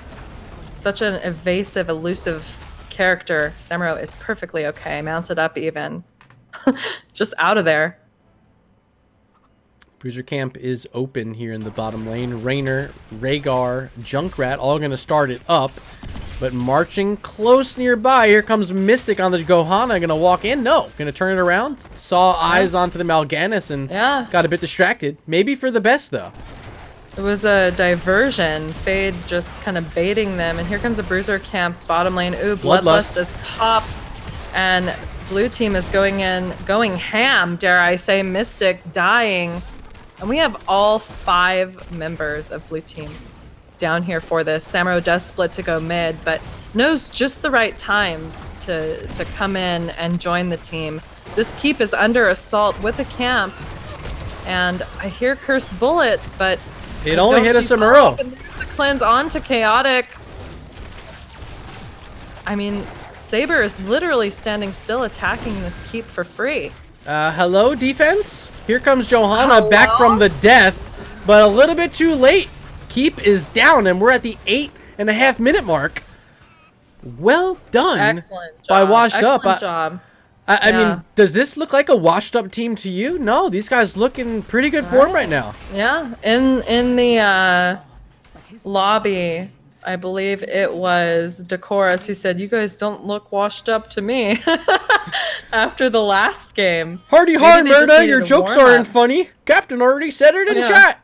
S3: Such an evasive, elusive character. Samuro is perfectly okay, mounted up even. Just out of there.
S1: Bruiser camp is open here in the bottom lane. Raynor, Rhaegar, Junkrat all going to start it up. But marching close nearby, here comes Mystic on the Johanna. Going to walk in? No. Going to turn it around. Saw eyes onto the Mal'Ganis and got a bit distracted. Maybe for the best, though.
S3: It was a diversion. Fade just kind of baiting them. And here comes a Bruiser camp bottom lane. Ooh, Bloodlust is popped. And blue team is going ham, dare I say. Mystic dying. And we have all 5 members of blue team down here for this. Samuro does split to go mid, but knows just the right times to come in and join the team. This keep is under assault with a camp. And I hear Cursed Bullet, but
S1: it only hit a Samuro.
S3: And there's the cleanse onto Chaotic. I mean, Saber is literally standing still attacking this keep for free.
S1: Hello, defense? Here comes Johanna back from the death, but a little bit too late. Keep is down, and we're at the 8.5 minute mark. Well done.
S3: Excellent job.
S1: By Washed Up.
S3: Excellent job.
S1: I mean, does this look like a washed up team to you? No, these guys look in pretty good form right now.
S3: Yeah, in the lobby, I believe it was Decorus who said, "You guys don't look washed up to me." After the last game.
S1: Hardy hard, Murda. Your jokes aren't funny. Captain already said it in chat.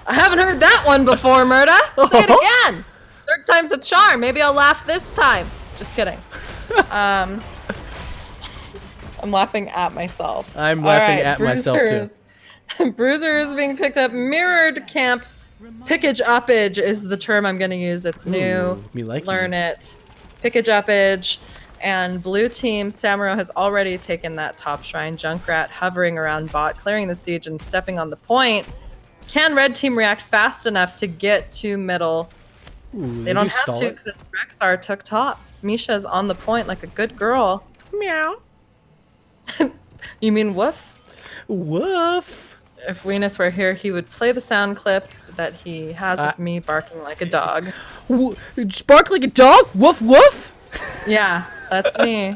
S3: I haven't heard that one before, Murda. Say it again. Third time's a charm. Maybe I'll laugh this time. Just kidding. I'm laughing at myself.
S1: I'm laughing at myself too.
S3: Bruiser is being picked up. Mirrored camp. Pickage uppage is the term I'm going to use. It's new.
S1: Me like
S3: Learn it. Pickage uppage. And blue team, Samuro has already taken that top shrine. Junkrat hovering around bot, clearing the siege and stepping on the point. Can red team react fast enough to get to middle? They don't have to because Rexar took top. Misha's on the point like a good girl. Meow. You mean woof?
S1: Woof.
S3: If Venus were here, he would play the sound clip that he has of me barking like a dog.
S1: Bark like a dog? Woof woof?
S3: Yeah, that's me.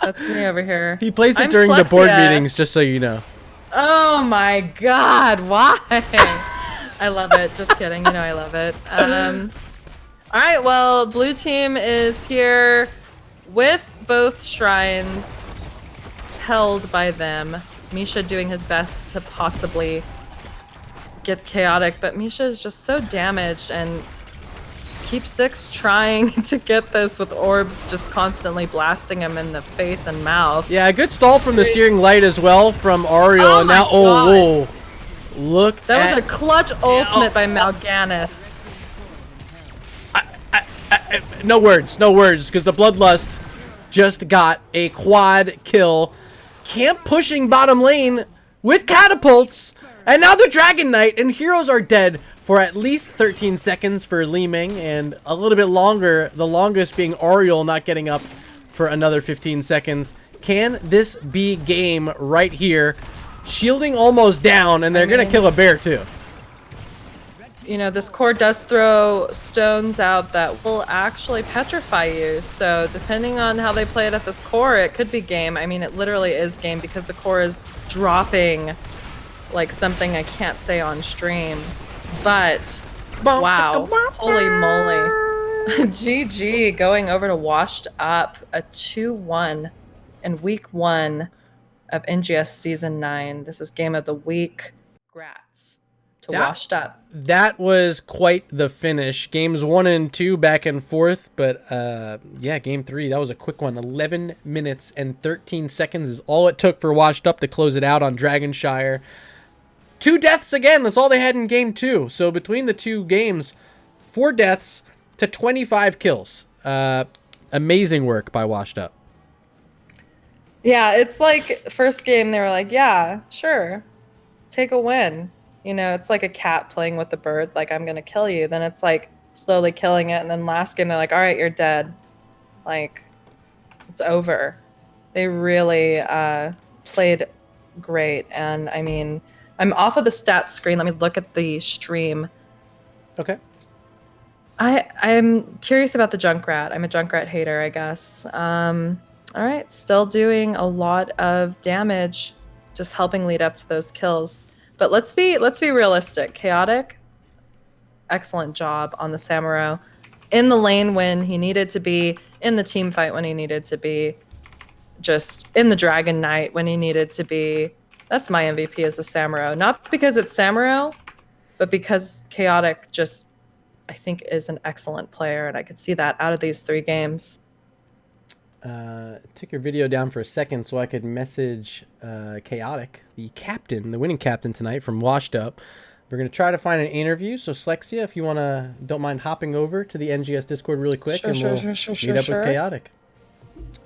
S3: That's me over here.
S1: He plays it during the board meetings, just so you know.
S3: Oh my god, why? I love it. Just kidding. You know I love it. Alright, well, blue team is here with both shrines held by them. Misha doing his best to possibly get Chaotic, but Misha is just so damaged, and Keep 6 trying to get this with orbs just constantly blasting him in the face and mouth.
S1: Yeah, a good stall from the Searing Light as well from Ariel, and now, whoa. Look
S3: that was a clutch ultimate by Mal'Ganis.
S1: No words, because the Bloodlust just got a quad kill. Camp pushing bottom lane with catapults, and now the Dragon Knight and heroes are dead for at least 13 seconds for Li Ming, and a little bit longer, the longest being Ariel not getting up for another 15 seconds. Can this be game right here? Shielding almost down, and they're going to kill a bear too.
S3: You know, this core does throw stones out that will actually petrify you. So depending on how they play it at this core, it could be game. I mean, it literally is game because the core is dropping like something I can't say on stream. But, wow, holy moly. GG going over to Washed Up, a 2-1 in week 1 of NGS Season 9. This is game of the week. Congrats to Washed Up.
S1: That was quite the finish. Games 1 and 2 back and forth, but yeah, game 3, that was a quick one. 11 minutes and 13 seconds is all it took for Washed Up to close it out on Dragonshire. 2 deaths again, that's all they had in game 2. So between the 2 games, 4 deaths to 25 kills. Amazing work by Washed Up.
S3: Yeah, it's like first game they were like, yeah, sure, take a win. You know, it's like a cat playing with the bird, like, I'm gonna kill you. Then it's like slowly killing it, and then last game they're like, all right, you're dead. Like, it's over. They really played great, and I mean, I'm off of the stats screen. Let me look at the stream.
S1: Okay.
S3: I'm curious about the Junkrat. I'm a Junkrat hater, I guess. All right, still doing a lot of damage, just helping lead up to those kills. But let's be realistic. Chaotic, excellent job on the Samuro. In the lane when he needed to be, in the team fight when he needed to be, just in the Dragon Knight when he needed to be. That's my MVP as the Samuro. Not because it's Samuro, but because Chaotic just, I think, is an excellent player, and I could see that out of these 3 games.
S1: Took your video down for a second so I could message Chaotic, the captain, the winning captain tonight from Washed Up. We're going to try to find an interview. So Slexia, if you don't mind hopping over to the NGS Discord really quick, we'll meet up with Chaotic.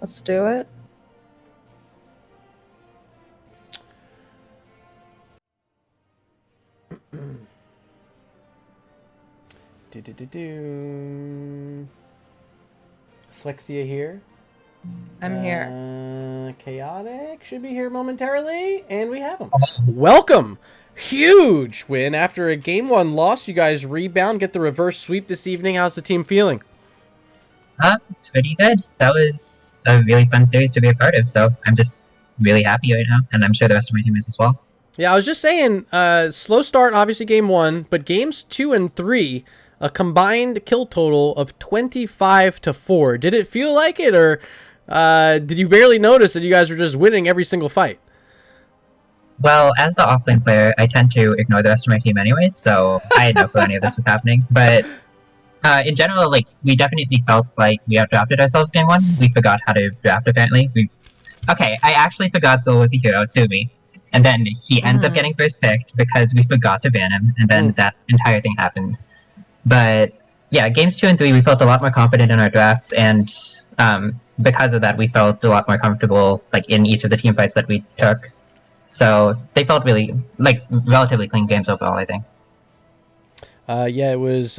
S3: Let's do it.
S1: Slexia here.
S3: I'm here.
S1: Chaotic should be here momentarily, and we have him. Welcome! Huge win after a Game 1 loss. You guys rebound, get the reverse sweep this evening. How's the team feeling?
S4: Pretty good. That was a really fun series to be a part of, so I'm just really happy right now, and I'm sure the rest of my team is as well.
S1: Yeah, I was just saying, slow start, obviously Game 1, but Games 2 and 3, a combined kill total of 25-4. Did it feel like it, or did you barely notice that you guys were just winning every single fight?
S4: Well, as the offlane player, I tend to ignore the rest of my team anyways, so I had no clue any of this was happening. But in general, like, we definitely felt like we outdrafted ourselves Game 1. We forgot how to draft, apparently. Okay, I actually forgot Zul was a hero, sue me. And then he ends up getting first picked because we forgot to ban him, and then that entire thing happened. But yeah, Games 2 and 3, we felt a lot more confident in our drafts, and because of that, we felt a lot more comfortable, like, in each of the team fights that we took. So they felt really, like, relatively clean games overall, I think.
S1: Yeah, it was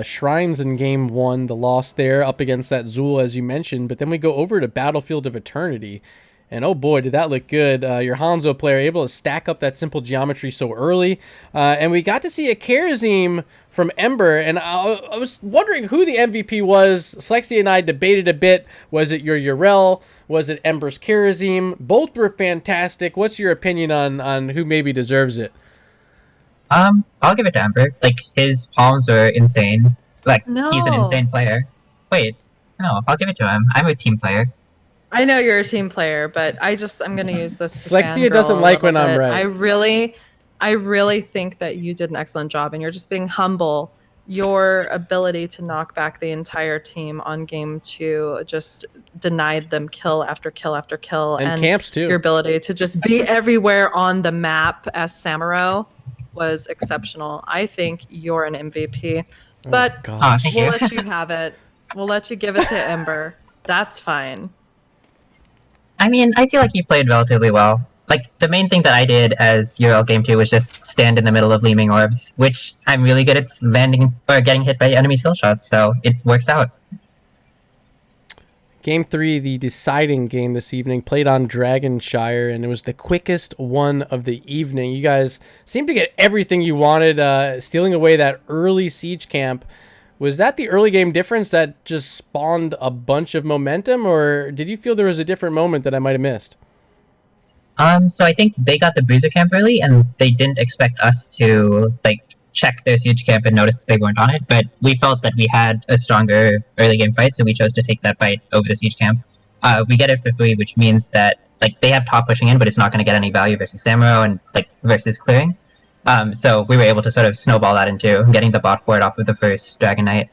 S1: Shrines in Game 1, the loss there up against that Zul, as you mentioned. But then we go over to Battlefield of Eternity. And oh boy, did that look good. Your Hanzo player able to stack up that simple geometry so early. And we got to see a Karazim from Ember. And I was wondering who the MVP was. Slexia and I debated a bit. Was it your Urel? Was it Ember's Karazim? Both were fantastic. What's your opinion on who maybe deserves it?
S4: I'll give it to Ember. Like, his palms were insane. Like,
S3: No.
S4: He's an insane player. Wait, no, I'll give it to him. I'm a team player.
S3: I know you're a team player, but I'm going to use this. to
S1: Slexia
S3: fangirl
S1: doesn't
S3: a
S1: like when
S3: little
S1: I'm
S3: bit.
S1: right.
S3: I really think that you did an excellent job, and you're just being humble. Your ability to knock back the entire team on Game 2 just denied them kill after kill after kill.
S1: And camps too.
S3: Your ability to just be everywhere on the map as Samuro was exceptional. I think you're an MVP, but
S4: Thank
S3: we'll
S4: you.
S3: let you have it. We'll let you give it to Ember. That's fine.
S4: I mean, I feel like he played relatively well. Like, the main thing that I did as URL Game 2 was just stand in the middle of gleaming orbs, which I'm really good at landing or getting hit by enemy skill shots, so it works out.
S1: Game 3, the deciding game this evening, played on Dragonshire, and it was the quickest one of the evening. You guys seemed to get everything you wanted, stealing away that early siege camp. Was that the early game difference that just spawned a bunch of momentum, or did you feel there was a different moment that I might have missed?
S4: So I think they got the bruiser camp early, and they didn't expect us to, like, check their siege camp and notice that they weren't on it, but we felt that we had a stronger early game fight, so we chose to take that fight over the siege camp. We get it for free, which means that, like, they have top pushing in, but it's not going to get any value versus Samuro and, like, versus clearing. So we were able to sort of snowball that into getting the bot fort off of the first Dragon Knight.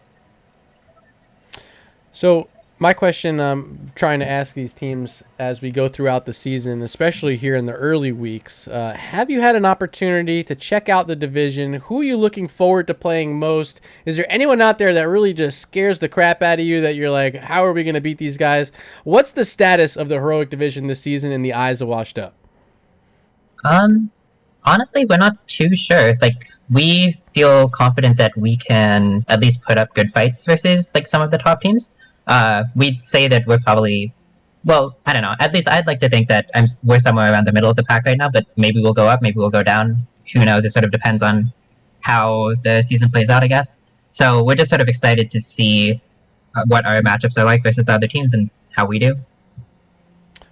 S1: So my question I'm trying to ask these teams as we go throughout the season, especially here in the early weeks, have you had an opportunity to check out the division? Who are you looking forward to playing most? Is there anyone out there that really just scares the crap out of you that you're like, how are we going to beat these guys? What's the status of the Heroic division this season in the eyes of Washed Up?
S4: Honestly, we're not too sure. Like, we feel confident that we can at least put up good fights versus, like, some of the top teams. We'd say that we're probably, well, I don't know. At least I'd like to think that we're somewhere around the middle of the pack right now, but maybe we'll go up, maybe we'll go down. Who knows? It sort of depends on how the season plays out, I guess. So we're just sort of excited to see what our matchups are like versus the other teams and how we do.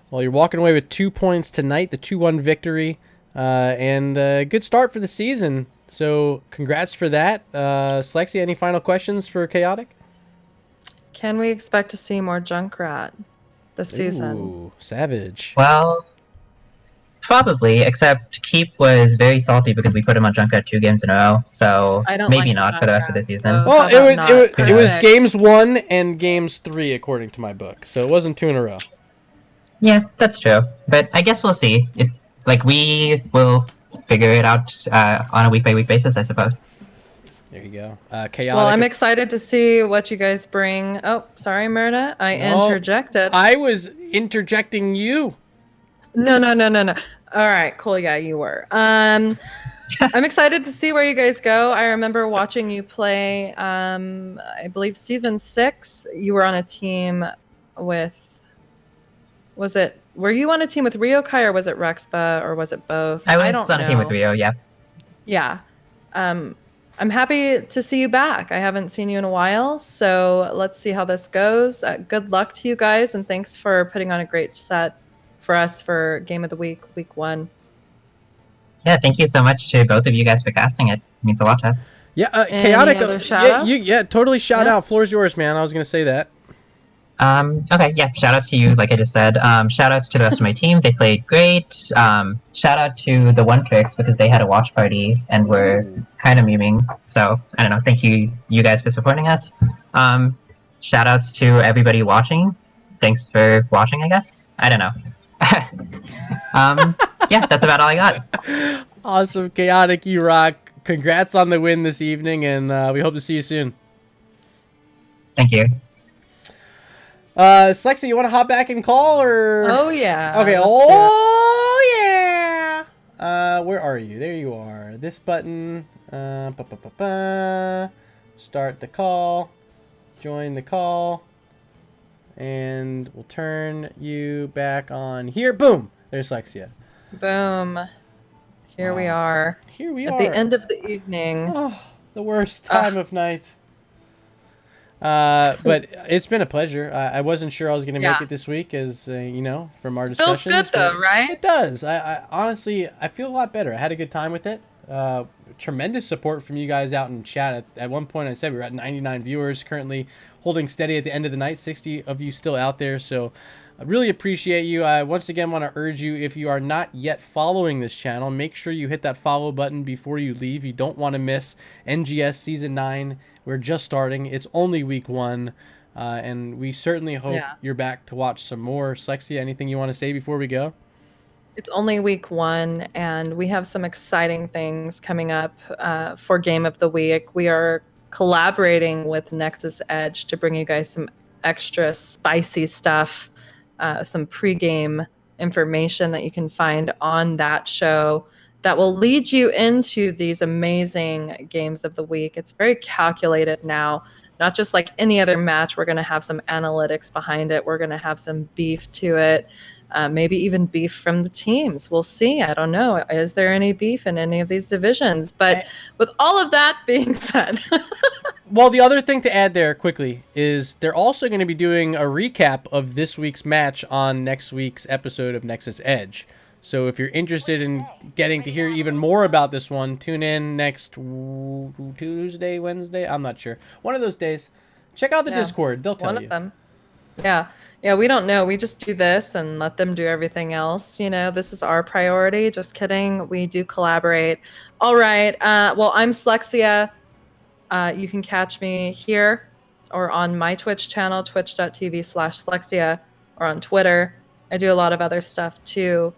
S1: Well, you're walking away with 2 points tonight, the 2-1 victory, and a good start for the season. So congrats for that. Slexia, any final questions for Chaotic?
S3: Can we expect to see more Junkrat this season?
S1: Ooh, savage.
S4: Well, probably, except Keep was very salty because we put him on Junkrat 2 games in a row, so
S3: I don't
S4: maybe
S3: like
S4: not for the rest of the
S3: Junkrat,
S4: season.
S3: so-
S1: Well,
S3: How about not?
S1: it was
S3: Correct.
S1: games 1 and games 3 according to my book, so it wasn't 2 in a row.
S4: Yeah, that's true. But I guess we'll see. We will figure it out on a week-by-week basis, I suppose.
S1: There you go. Chaotic.
S3: Well, I'm excited to see what you guys bring. Oh, sorry, Murda. I
S1: No,
S3: interjected.
S1: I was interjecting you.
S3: No. All right, cool. Yeah, you were. I'm excited to see where you guys go. I remember watching you play, I believe season 6, you were on a team with, were you on a team with Ryokai or was it Rexpa or was it both?
S4: I was
S3: don't
S4: on a team with
S3: know.
S4: Rio, yeah.
S3: Yeah. I'm happy to see you back. I haven't seen you in a while, so let's see how this goes. Good luck to you guys, and thanks for putting on a great set for us for Game of the Week, Week 1.
S4: Yeah, thank you so much to both of you guys for casting it. It means a lot to us.
S1: Yeah,
S3: Any
S1: Chaotic.
S3: other shout-outs?
S1: Yeah, totally shout
S3: Yeah.
S1: out. Floor's yours, man. I was gonna say that.
S4: Okay, yeah, shout out to you, like I just said. Shout outs to the rest of my team. They played great. Shout out to the One Tricks because they had a watch party and were kind of memeing. So, I don't know. Thank you guys for supporting us. Shout outs to everybody watching. Thanks for watching, I guess. I don't know. Yeah, that's about all I got.
S1: Awesome, Chaotic, you rock. Congrats on the win this evening, and we hope to see you soon.
S4: Thank you.
S1: Slexia, you want to hop back and call, or?
S3: Oh yeah.
S1: Okay.
S3: Let's
S1: Oh yeah. Where are you? There you are. This button. Start the call. Join the call. And we'll turn you back on here. Boom. There's Slexia.
S3: do it. Boom. Here we are.
S1: Here we
S3: At
S1: are.
S3: the end of the evening.
S1: Oh, the worst time of night. But it's been a pleasure. I wasn't sure I was going to make it this week, as you know, from our discussions.
S3: Feels good though, right?
S1: It does. I honestly, I feel a lot better. I had a good time with it. Tremendous support from you guys out in chat. At one point, I said we were at 99 viewers, currently holding steady at the end of the night. 60 of you still out there, so I really appreciate you. I once again want to urge you, if you are not yet following this channel, make sure you hit that follow button before you leave. You don't want to miss NGS Season 9. We're just starting. It's only week 1, and we certainly hope you're back to watch some more. Slexia, anything you want to say before we go?
S3: It's only week 1, and we have some exciting things coming up for Game of the Week. We are collaborating with Nexus Edge to bring you guys some extra spicy stuff, some pregame information that you can find on that show that will lead you into these amazing games of the week. It's very calculated now, not just like any other match. We're going to have some analytics behind it. We're going to have some beef to it. Maybe even beef from the teams. We'll see. I don't know. Is there any beef in any of these divisions? But with all of that being said.
S1: Well, the other thing to add there quickly is they're also going to be doing a recap of this week's match on next week's episode of Nexus Edge. So if you're interested in getting to hear even more about this one, tune in next Tuesday, Wednesday. I'm not sure. One of those days. Check out the Discord. They'll tell you.
S3: One of them. Yeah. Yeah, we don't know. We just do this and let them do everything else. You know, this is our priority. Just kidding. We do collaborate. All right. Well, I'm Slexia. You can catch me here or on my Twitch channel, twitch.tv/Slexia, or on Twitter. I do a lot of other stuff too.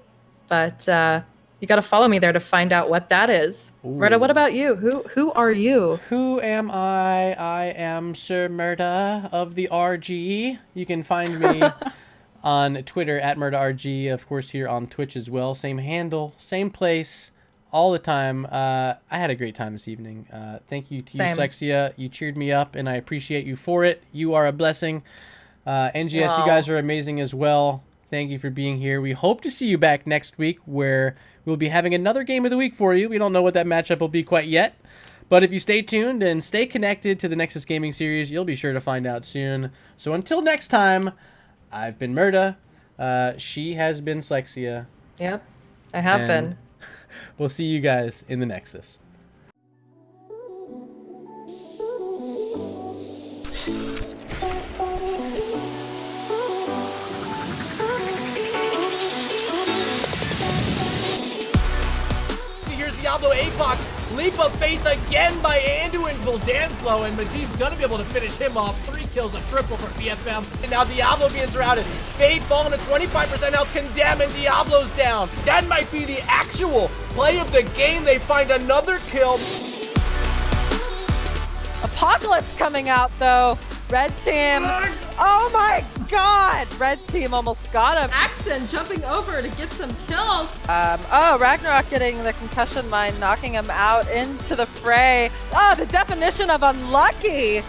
S3: But you got to follow me there to find out what that is. Murda, what about you? Who are you?
S1: Who am I? I am Sir Murda of the RG. You can find me on Twitter at MurdaRG. Of course, here on Twitch as well. Same handle, same place, all the time. I had a great time this evening. Thank you to you, Slexia. You cheered me up, and I appreciate you for it. You are a blessing. NGS, you guys are amazing as well. Thank you for being here. We hope to see you back next week, where we'll be having another game of the week for you. We don't know what that matchup will be quite yet, but if you stay tuned and stay connected to the Nexus Gaming series, you'll be sure to find out soon. So until next time, I've been Murda. She has been Slexia.
S3: Yep, I have been.
S1: We'll see you guys in the Nexus.
S5: Diablo Apox, leap of faith again by Anduin Vildanslo, and Magiv's gonna be able to finish him off. 3 kills, a triple for PFM. And now Diablo being surrounded. Fade falling to 25% now, Condemn, and Diablo's down. That might be the actual play of the game. They find another kill.
S2: Apocalypse coming out though. Red team. Oh my god! Red team almost got him.
S3: Axon jumping over to get some kills.
S2: Oh, Ragnarok getting the concussion mine, knocking him out into the fray. Oh, the definition of unlucky.